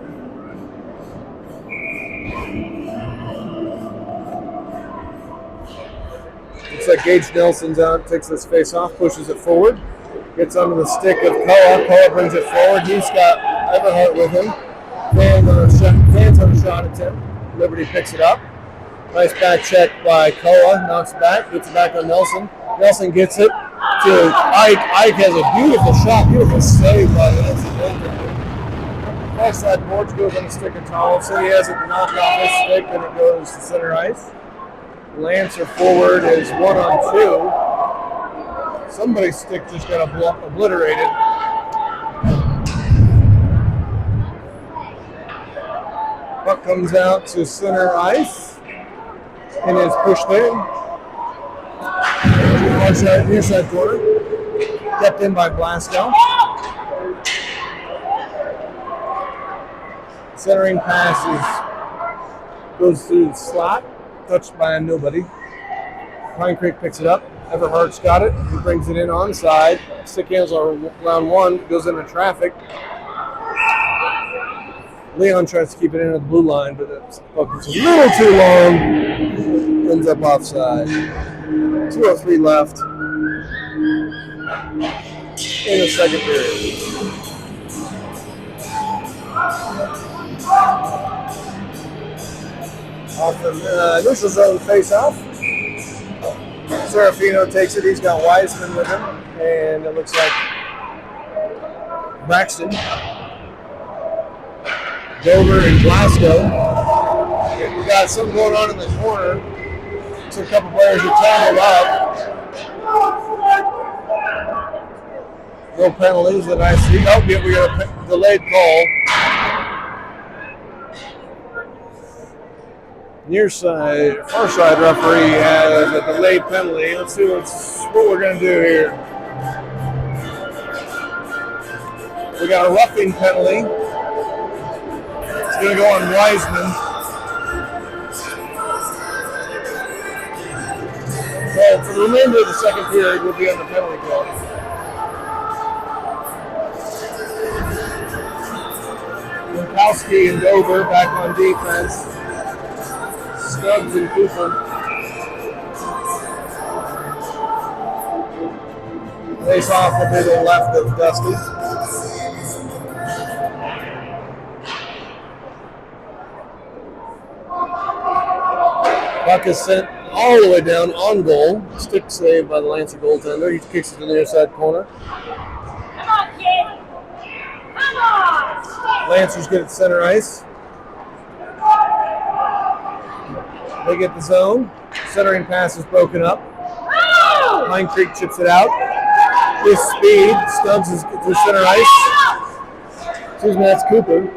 Looks like Gage Nelson's out, takes this face off, pushes it forward, gets under the stick of Koa. Koa brings it forward. He's got Everhart with him. Fans on a shot attempt. Liberty picks it up. Nice back check by Koa. Knocks it back. Gets it back on Nelson. Nelson gets it to Ike. Ike has a beautiful shot. Beautiful save by Nelson. Backside boards goes on the stick of Tollefson. He has it knocked off his stick, and it goes to center ice. Lancer forward is 1-on-2. Somebody's stick just got obliterated. Puck comes out to center ice and is pushed in. Near side corner. Kept in by Blasco. Centering passes goes through the slot. Touched by nobody. Pine Creek picks it up. Everhart's got it. He brings it in onside. Stick handles on round one. Goes into traffic. Leon tries to keep it in at the blue line, but it's a little too long. Ends up offside. 2:03 left in the second period. Off the neutral zone face-off. Serafino takes it. He's got Wiseman with him, and it looks like Braxton, Dover, and Glasgow. We got something going on in the corner. So a couple players are tangled up. No penalties that I see. Oh, yeah, we got a delayed call. Near side, far side referee has a delayed penalty. Let's see what we're going to do here. We got a roughing penalty. It's going to go on Wiseman. So for the remainder of the second period, we'll be on the penalty kill. Winkowski and Dover back on defense. Stubbs and Cooper. Face off will be the left of Dusty. Puck is sent all the way down on goal. Stick save by the Lancer goaltender. He kicks it to the near side corner. Come on, kid. Come on. Lancers get it center ice. They get the zone. Centering pass is broken up. Pine Creek chips it out. With speed, Stubbs is to center ice. Excuse me, that's Cooper.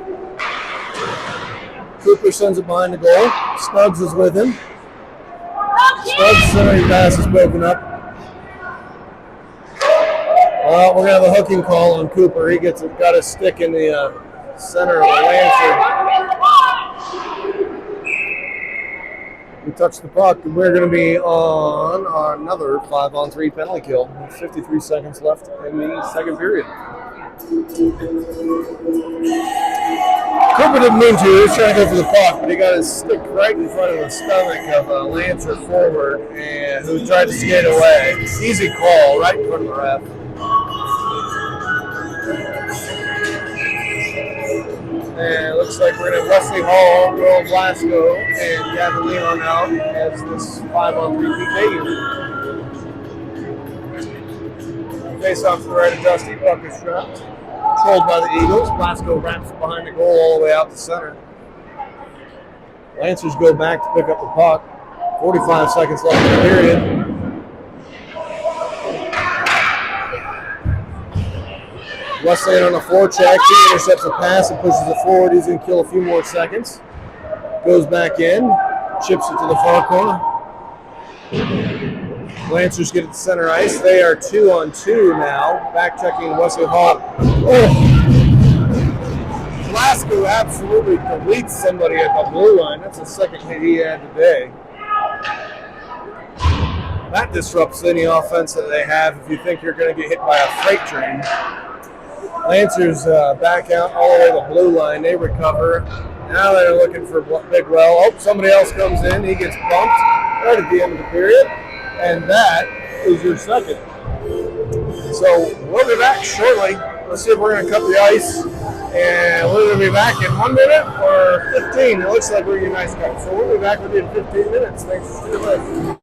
Cooper sends it behind the goal. Stubbs is with him. Stubbs' centering pass is broken up. Well, we're going to have a hooking call on Cooper. He got a stick in the center of the Lancer. We touched the puck, and we're going to be on another 5-on-3 penalty kill. 53 seconds left in the second period. Cooper didn't mean to. He was trying to go for the puck, but he got his stick right in front of the stomach of a Lancer forward, and who tried to skate away. Easy call, right in front of the ref. And it looks like we're going to have Wesley Hall, Will Blasco, and Gavin Leon out as this 5-on-3 PK unit. Face off to the right of Dusty. Puck is trapped. Controlled by the Eagles. Blasco wraps behind the goal all the way out to center. Lancers go back to pick up the puck. 45 seconds left in the period. Wesley on a forecheck. He intercepts a pass and pushes it forward. He's going to kill a few more seconds. Goes back in. Chips it to the far corner. Lancers get it to center ice. They are 2-on-2 now. Back checking Wesley Hall. Oh! Glasgow absolutely deletes somebody at the blue line. That's the second hit he had today. That disrupts any offense that they have if you think you're going to get hit by a freight train. Lancers back out all the way to the blue line. They recover. Now they're looking for Bigwell. Oh, somebody else comes in. He gets bumped right at the end of the period. And that is your second. So we'll be back shortly. Let's see if we're going to cut the ice. And we're going to be back in 1 minute or 15. It looks like we're getting ice cut. So we'll be back with you in 15 minutes. Thanks for tuning in.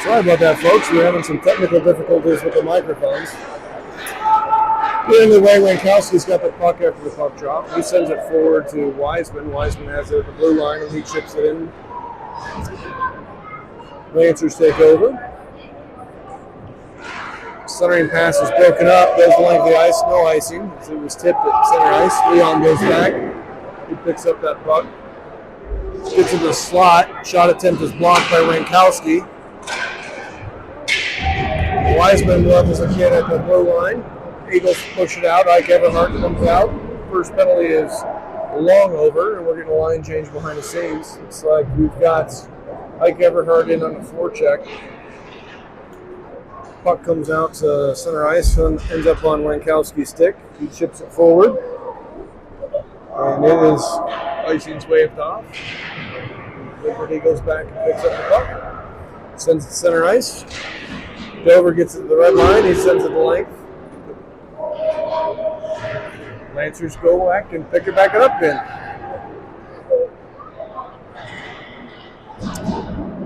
Sorry about that, folks. We're having some technical difficulties with the microphones. Anyway, Wankowski's got the puck after the puck drop. He sends it forward to Wiseman. Wiseman has it at the blue line, and he chips it in. Lancers take over. Centering pass is broken up. Goes the length of the ice. No icing. As it was tipped at center ice. Leon goes back. He picks up that puck. Gets into the slot. Shot attempt is blocked by Wankowski. Wiseman levels a kid at the blue line. Eagles push it out. Ike Everhart comes out. First penalty is long over, and we're getting a line change behind the scenes. It's like we've got Ike Everhart in on the forecheck. Puck comes out to center ice and ends up on Wankowski's stick. He chips it forward, and it is icing's waved off. Liberty goes back and picks up the puck. Sends it to center ice. Dover gets it to the red line. He sends it to length. Lancers go back and pick it back up then.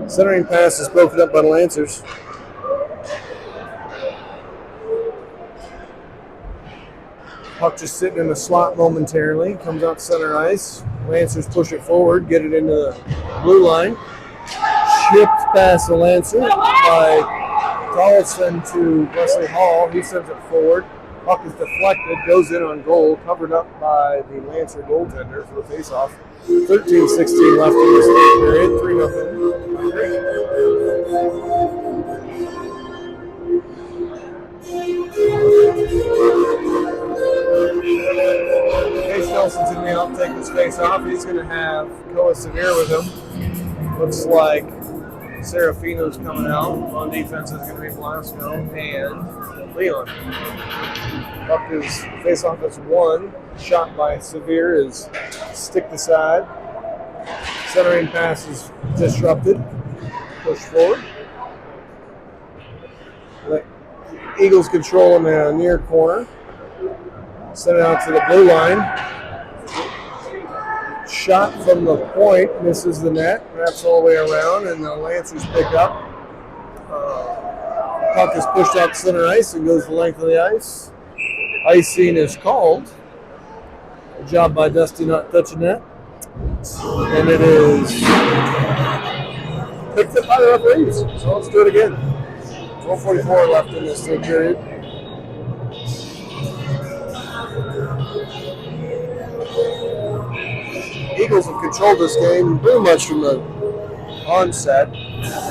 Centering pass is broken up by the Lancers. Puck just sitting in the slot momentarily. Comes out center ice. Lancers push it forward, get it into the blue line. Shipped past the Lancer by Tollefson to Wesley Hall. He sends it forward. Puck is deflected, goes in on goal, covered up by the Lancer goaltender for the faceoff. 13-16 left in this third period, 3-0. Case Nelson's going to be out and take this faceoff. He's going to have Koa Severe with him. Looks like Serafino's coming out. On defense is going to be Blasco and Leon. Up his face-off is one. Shot by Severe is stick to side. Centering pass is disrupted. Push forward. Eagles control in the near corner. Send it out to the blue line. Shot from the point, misses the net, wraps all the way around, and the Lancers pick up. Puck is pushed out center ice and goes the length of the ice. Icing is called. Good job by Dusty not touching that. And it is picked up by the referees. So let's do it again. 12:44 left in this third period. Eagles have controlled this game pretty much from the onset. I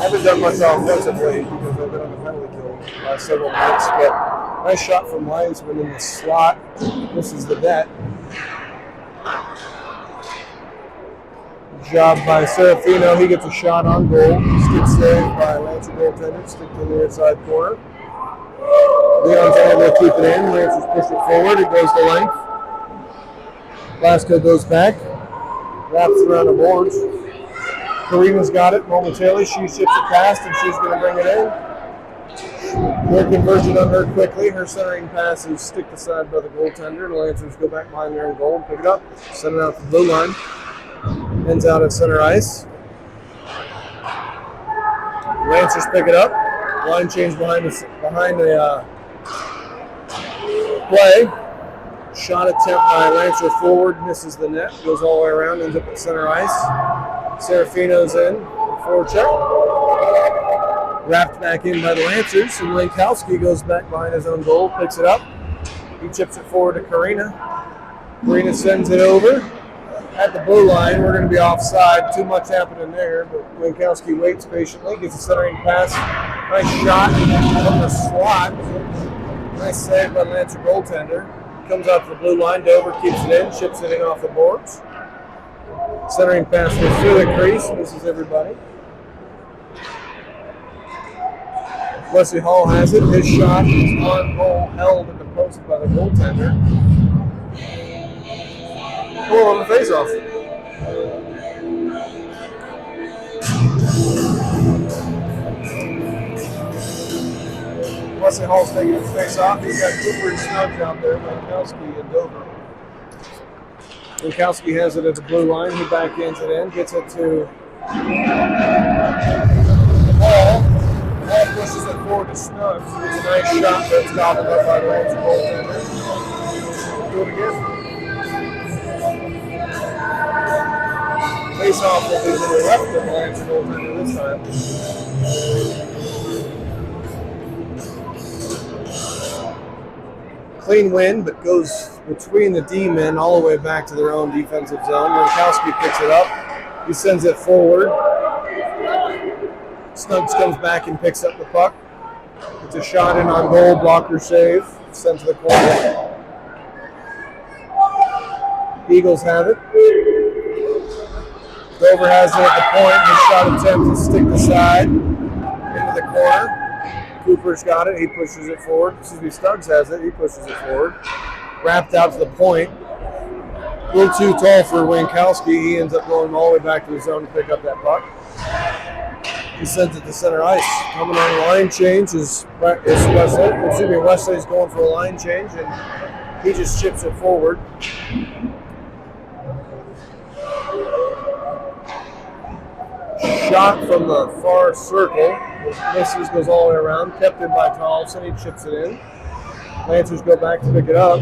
haven't done much offensively because I've been on the penalty kill last several minutes, but nice shot from Wiseman in the slot. This is the net. Good job by Serafino. He gets a shot on goal. Stick saved by Lancer goaltender. Stick to the inside corner. Leon's able to keep it in. Lancers push it forward. It goes to length. Blasco goes back. Wraps around the boards. Karina's got it momentarily. She ships it past and she's going to bring it in. More conversion on her quickly. Her centering pass is stick to side by the goaltender. The Lancers go back behind their own goal and pick it up. Send it out to the blue line. Ends out at center ice. Lancers pick it up. Line change behind the play. Shot attempt by Lancer forward, misses the net, goes all the way around, ends up at center ice. Serafino's in, forecheck. Wrapped back in by the Lancers, and Wankowski goes back behind his own goal, picks it up. He chips it forward to Karina. Karina sends it over. At the blue line, we're going to be offside. Too much happening there, but Wankowski waits patiently, gets a centering pass. Nice shot from the slot. Nice save by the Lancer goaltender. Comes out to the blue line. Dover keeps it in, chips it in off the boards. Centering pass goes through the crease, misses everybody. Wesley Hall has it. His shot is on goal, held at the post by the goaltender. Goal on the faceoff. Wesley Hall's taking his face off. He's got Cooper and Snubs out there, Wankowski and Dover. Wankowski has it at the blue line. He backhands it in, gets it to Hall. forward to Snuggs. It's a nice shot that's gobbled up by the Lancer goaltender. Do it again. Face off will be to the left of the Lancer goaltender this time. Clean win, but goes between the D-men all the way back to their own defensive zone. Winkowski picks it up. He sends it forward. Snuggs comes back and picks up the puck. It's a shot in on goal, blocker save. Sent to the corner. Eagles have it. Dover has it at the point. His shot attempt to stick the side into the corner. Cooper's got it. He pushes it forward. Stuggs has it. He pushes it forward. Wrapped out to the point. A little too tall for Winkowski. He ends up going all the way back to the zone to pick up that puck. He sends it to center ice. Coming on a line change is Wesley. Wesley's going for a line change, and he just chips it forward. Shot from the far circle. Misses, goes all the way around. Kept in by Tollefson. He chips it in. Lancers go back to pick it up.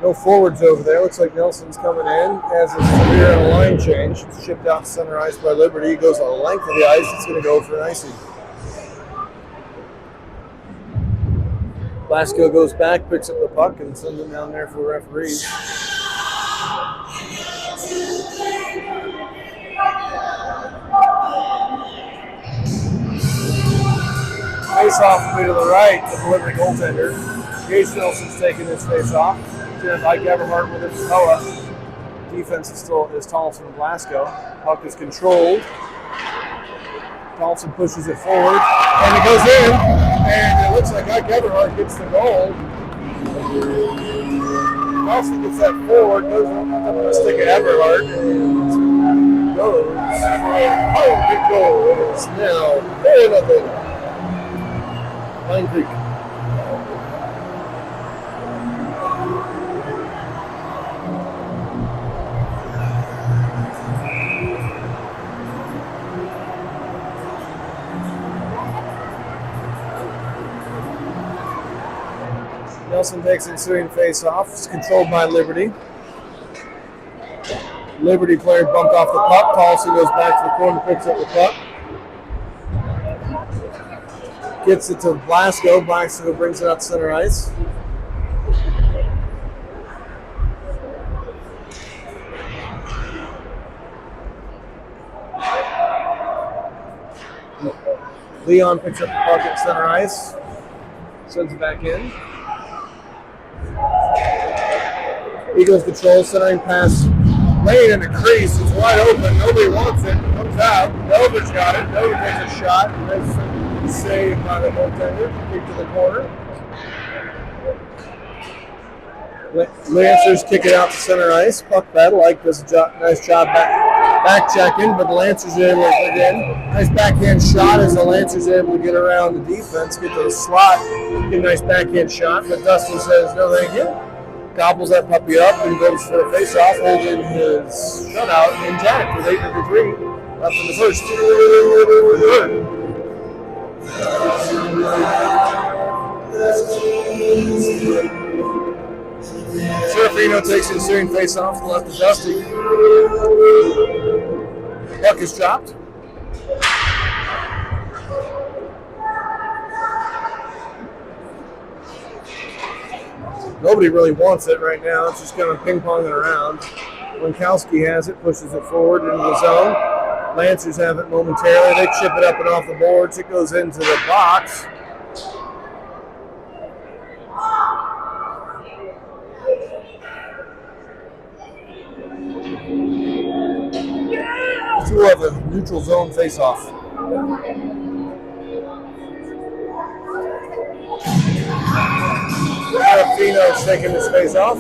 No forwards over there. Looks like Nelson's coming in. Has a severe and a line change. It's chipped out to center ice by Liberty. He goes on the length of the ice. It's going to go for an icing. Blasco goes back, picks up the puck, and sends it down there for the referees. Face off will be to the right of the Liberty goaltender. Gage Nelson's taking this face off. Ike Everhart with it to Koa. Defense is still Tollefson and Blasco. Puck is controlled. Tollefson pushes it forward, and it goes in. And it looks like Ike Everhart gets the goal. Tollefson gets that forward, goes up the stick of Everhart, and goes for a good goal. It's now 4-0. Pine Creek. Nelson takes ensuing face-off. It's controlled by Liberty. Liberty player bumped off the puck. Tollefson goes back to the corner, picks up the puck. Gets it to Blasco. Blasco brings it out to center ice. Leon picks up the puck at center ice. Sends it back in. Eagles control, centering pass. Lane in the crease. It's wide open. Nobody wants it. Comes out. Dover's got it. Dover takes a shot. Nice save by the goaltender. Kick to the corner. Lancers kick it out to center ice. Puck battle. Ike does a nice job back checking, but the Lancers are able to get in. Nice backhand shot as the Lancers are able to get around the defense, get to the slot, get a nice backhand shot, but Dustin says no thank you. Gobbles that puppy up and goes for a face-off, holding his shutout intact with 8:53 left in the first. Serafino takes ensuing face-off left to Dusty. Puck is dropped. Nobody really wants it right now. It's just kind of ping-ponging around. Winkowski has it, pushes it forward into the zone. Lancers have it momentarily. They chip it up and off the boards. It goes into the box. Two of a neutral zone face-off. Serafino's taking this face-off.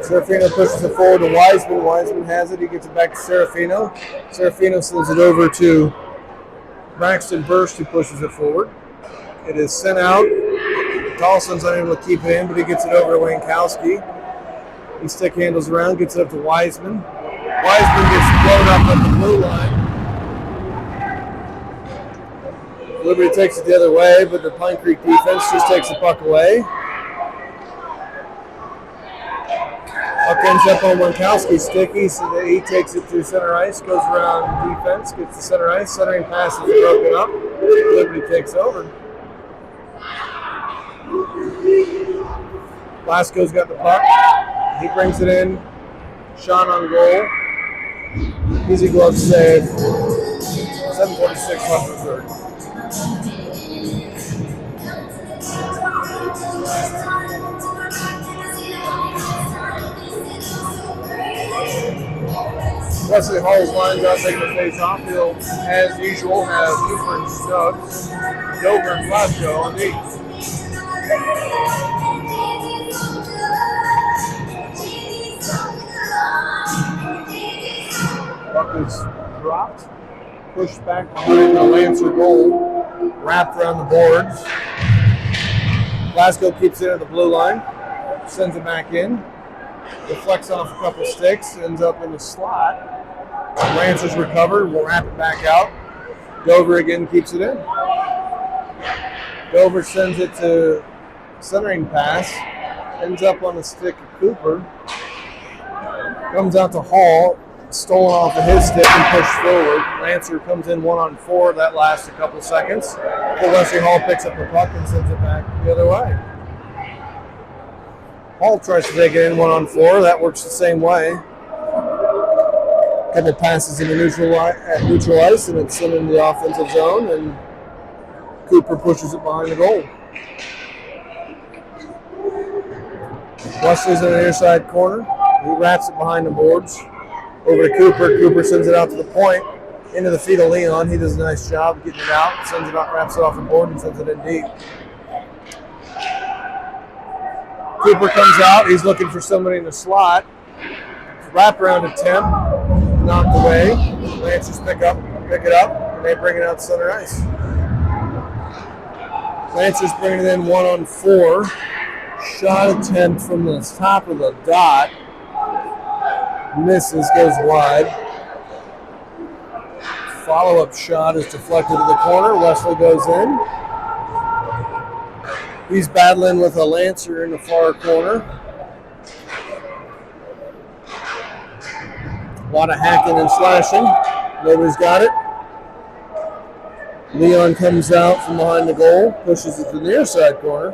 Serafino pushes it forward to Wiseman. Wiseman has it. He gets it back to Serafino. Serafino sends it over to Braxton Burst, who pushes it forward. It is sent out. Tollefson's unable to keep it in, but he gets it over to Winkowski. He stick handles around, gets it up to Wiseman. Wiseman gets blown up at the blue line. Liberty takes it the other way, but the Pine Creek defense just takes the puck away. Puck ends up on Winkowski's sticky, so that he takes it to center ice, goes around defense, gets to center ice, centering pass is broken up. Liberty takes over. Blasco's got the puck. He brings it in. Shot on goal. Easy glove save. 7:46 left in the third. Wesley Hall's lines out taking the face off. He'll, as usual, have Cooper and Stubbs, Dover and Glasgow on D. Puck is dropped, pushed back behind the Lancer goal, wrapped around the boards. Glasgow keeps it at the blue line, sends it back in, deflects off a couple sticks, ends up in the slot. Lancers recover, will wrap it back out. Dover again keeps it in. Dover sends it to centering pass, ends up on the stick of Cooper, comes out to Hall, stolen off of his stick and pushed forward. Lancer comes in 1-on-4. That lasts a couple seconds. But Wesley Hall picks up the puck and sends it back the other way. Hall tries to take it in 1-on-4. That works the same way. Couple passes in the neutral ice, and it's sent in the offensive zone, and Cooper pushes it behind the goal. Wesley's in the near side corner. He wraps it behind the boards. Over to Cooper. Cooper sends it out to the point, into the feet of Leon. He does a nice job getting it out, sends it out, wraps it off the board, and sends it in deep. Cooper comes out. He's looking for somebody in the slot. Wraparound attempt, knocked away. Lancers pick it up, and they bring it out to center ice. Lancers bring it in 1-on-4. Shot attempt from the top of the dot. Misses, goes wide. Follow-up shot is deflected to the corner. Wesley goes in. He's battling with a Lancer in the far corner. A lot of hacking and slashing. Nobody's got it. Leon comes out from behind the goal, pushes it to the near side corner.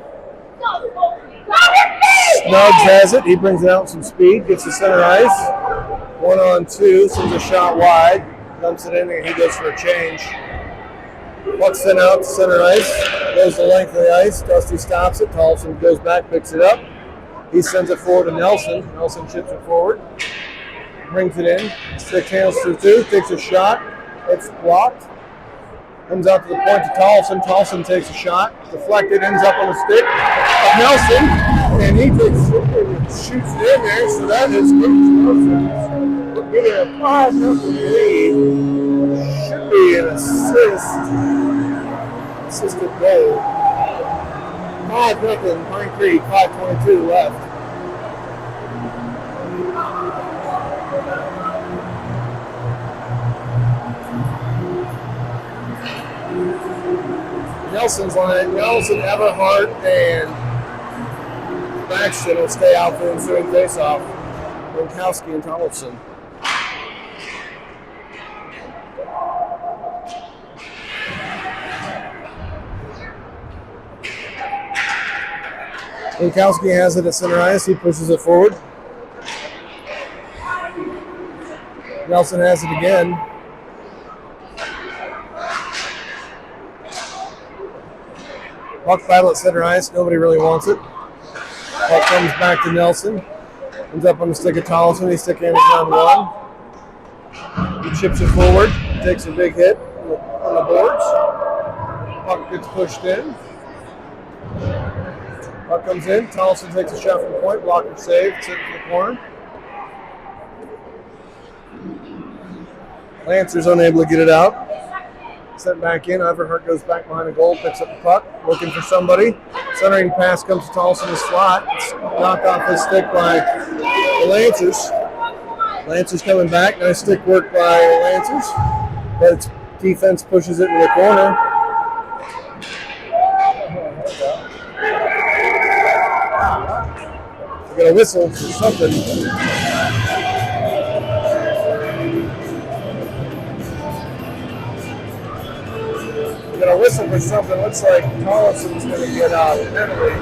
Snugs has it. He brings it out with some speed, gets to center ice. 1-on-2, sends a shot wide, dumps it in, and he goes for a change. Puck sent out to center ice, goes the length of the ice. Dusty stops it. Tollefson goes back, picks it up. He sends it forward to Nelson. Nelson chips it forward, brings it in. Stick handles through two, takes a shot. It's blocked. Comes out to the point to Tollefson. Tollefson takes a shot, deflected, ends up on the stick of Nelson, and he takes it and shoots it in there. So that is good. Nelson. We're getting a 5-0 lead. Should be an assisted goal. 5-0 Pine Creek. 5:22 left. Nelson's line. Nelson, Everhart, and Baxton will stay out for the ensuing face-off. Winkowski and Tollefson. Winkowski has it at center ice. He pushes it forward. Nelson has it again. Puck battle at center ice. Nobody really wants it. Puck comes back to Nelson. Ends up on the stick of Tollefson. He stick handles down one. He chips it forward. Takes a big hit on the boards. Puck gets pushed in. Puck comes in. Tollefson takes a shot from the point. Blocker save. Sent to the corner. Lancer's unable to get it out. Sent back in. Everhart goes back behind the goal, picks up the puck, looking for somebody. Centering pass comes to Tollefson in the slot. It's knocked off his stick by the Lancers. Lancers coming back. Nice stick work by the Lancers. But its defense pushes it to the corner. got a whistle for something. We got a whistle for something. Looks like Collison's going to get out penalty.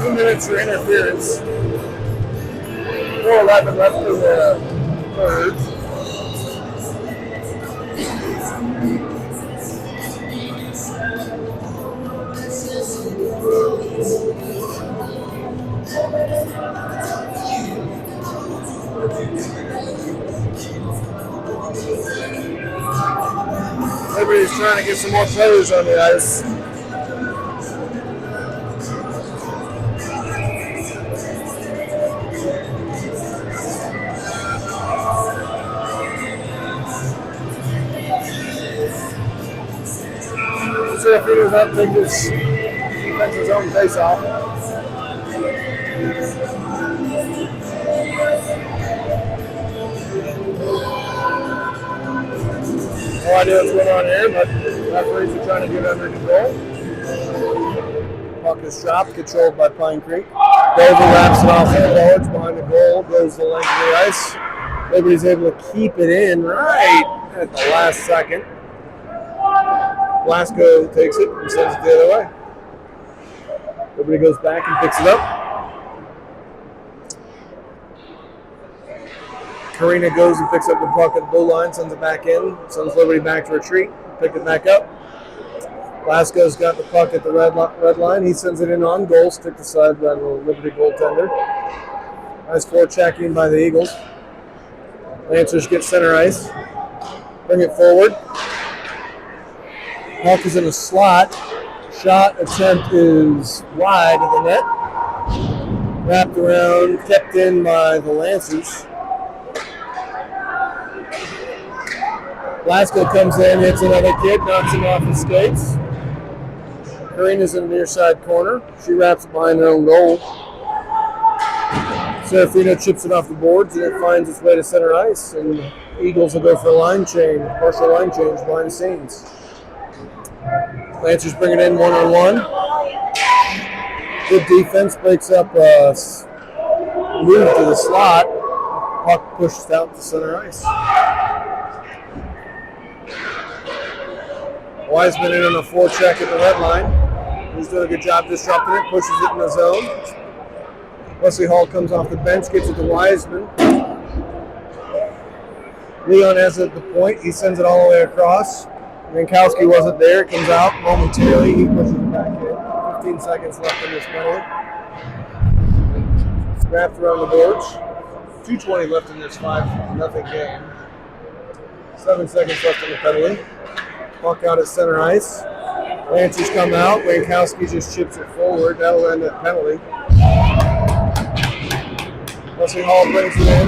2 minutes for interference. 4:11 left in the third. Liberty's trying to get some more players on the ice. Serafino's up, take this defense's own face off. No idea what's going on here, but referees are trying to get under control. Puck is dropped, controlled by Pine Creek. Dover wraps it off the boards behind the goal, goes the length of the ice. Liberty's able to keep it in right at the last second. Blasco takes it and sends it the other way. Liberty goes back and picks it up. Karina goes and picks up the puck at the blue line, sends it back in, sends Liberty back to retreat, pick it back up. Blasco's got the puck at the red line. He sends it in on goal, stick the side by the Liberty goaltender. Nice forechecking by the Eagles. Lancers get center ice. Bring it forward. Puck is in a slot. Shot attempt is wide of the net. Wrapped around, kept in by the Lancers. Blasco comes in, hits another kid, knocks him off his skates. Karina's in the near side corner. She wraps it behind her own goal. Serafino chips it off the boards and it finds its way to center ice. And the Eagles will go for a line change, partial line change behind the scenes. Lancers bring it in one-on-one. Good defense, breaks up a move to the slot. Puck pushes out to center ice. Wiseman in on a forecheck at the red line. He's doing a good job disrupting it, pushes it in the zone. Wesley Hall comes off the bench, gets it to Wiseman. Leon has it at the point. He sends it all the way across. Minkowski wasn't there. It comes out momentarily. He pushes it back in. 15 seconds left in this penalty. Wrapped around the boards. 2:20 left in this 5-0 game. 7 seconds left in the penalty. Puck out at center ice. Lancers come out. Minkowski just chips it forward. That'll end that penalty. Wesley Hall brings it in.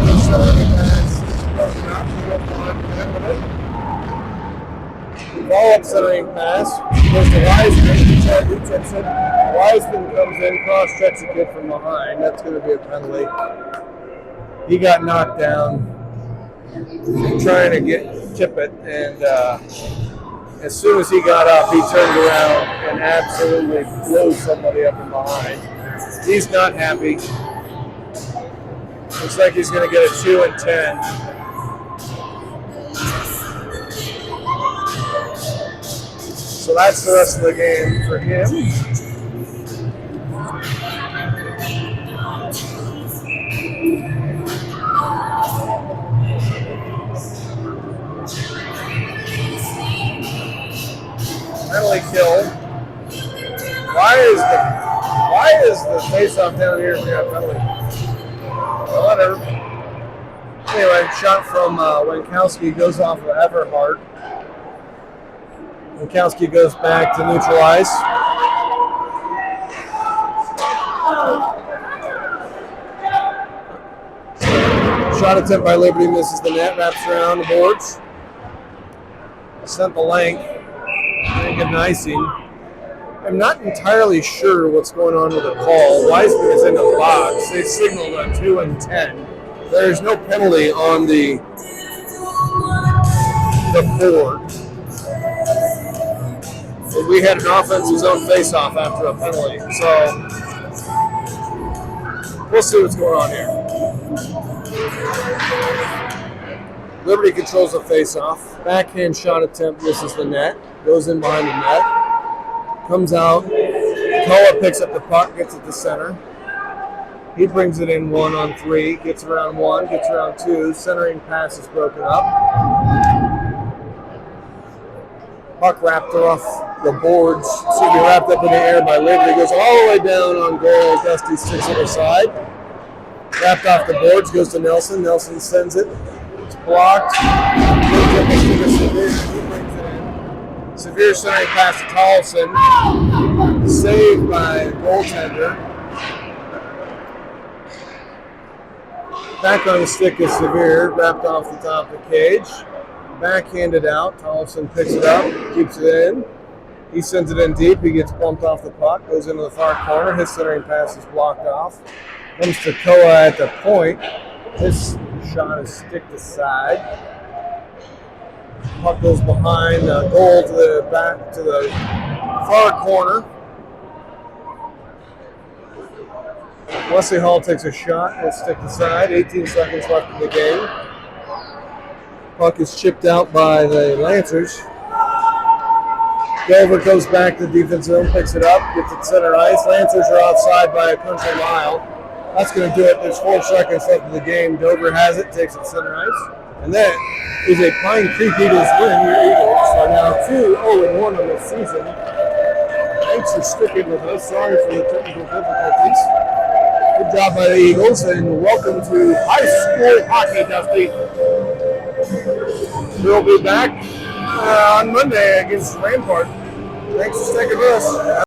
Follow-up centering pass goes to Wiseman. Wiseman comes in, cross-checks a kid from behind. That's going to be a penalty. He got knocked down trying to tip it, and as soon as he got up, he turned around and absolutely blew somebody up from behind. He's not happy. Looks like he's going to get a 2 and 10. So that's the rest of the game for him. Penalty kill. Why is the face-off down here if we got a penalty? Well, whatever. Anyway, shot from Winkowski goes off of Everhart. Winkowski goes back to neutralize. Shot attempt by Liberty misses the net, wraps around the boards. Sent the length. Didn't get an icing. I'm not entirely sure what's going on with the call. Wiseman is in the box. They signaled a 2 and 10. There's no penalty on the board. We had an offensive zone face-off after a penalty. So We'll see what's going on here. Liberty controls the face-off. Backhand shot attempt misses the net. Goes in behind the net. Comes out. Koa picks up the puck, gets it to center. He brings it in 1-on-3. Gets around 1, gets around 2. Centering pass is broken up. Puck wrapped off the boards. Wrapped up in the air by Liberty. Goes all the way down on goal. Dusty sticks it aside. Wrapped off the boards. Goes to Nelson. Nelson sends it. It's blocked. He brings it in. Severe centering pass to Tollefson. Saved by the goaltender. Back on the stick is Severe. Wrapped off the top of the cage. Backhanded out. Tollefson picks it up, keeps it in. He sends it in deep. He gets bumped off the puck, goes into the far corner. His centering pass is blocked off. Comes to Koa at the point. His shot is sticked aside. Puck goes behind the goal to the back to the far corner. Wesley Hall takes a shot. It's sticked aside. 18 seconds left in the game. Puck is chipped out by the Lancers. Dover goes back to the defense zone, picks it up, gets it center ice. Lancers are outside by a country mile. That's going to do it. There's 4 seconds left in the game. Dover has it, takes it center ice. And that is a Pine Creek Eagles win. Your Eagles are now 2-0-1 on the season. Thanks for sticking with us. Sorry for the technical difficulties. Good job by the Eagles, and welcome to high school hockey, Dusty. We'll be back on Monday against Rampart. Thanks for sticking with us.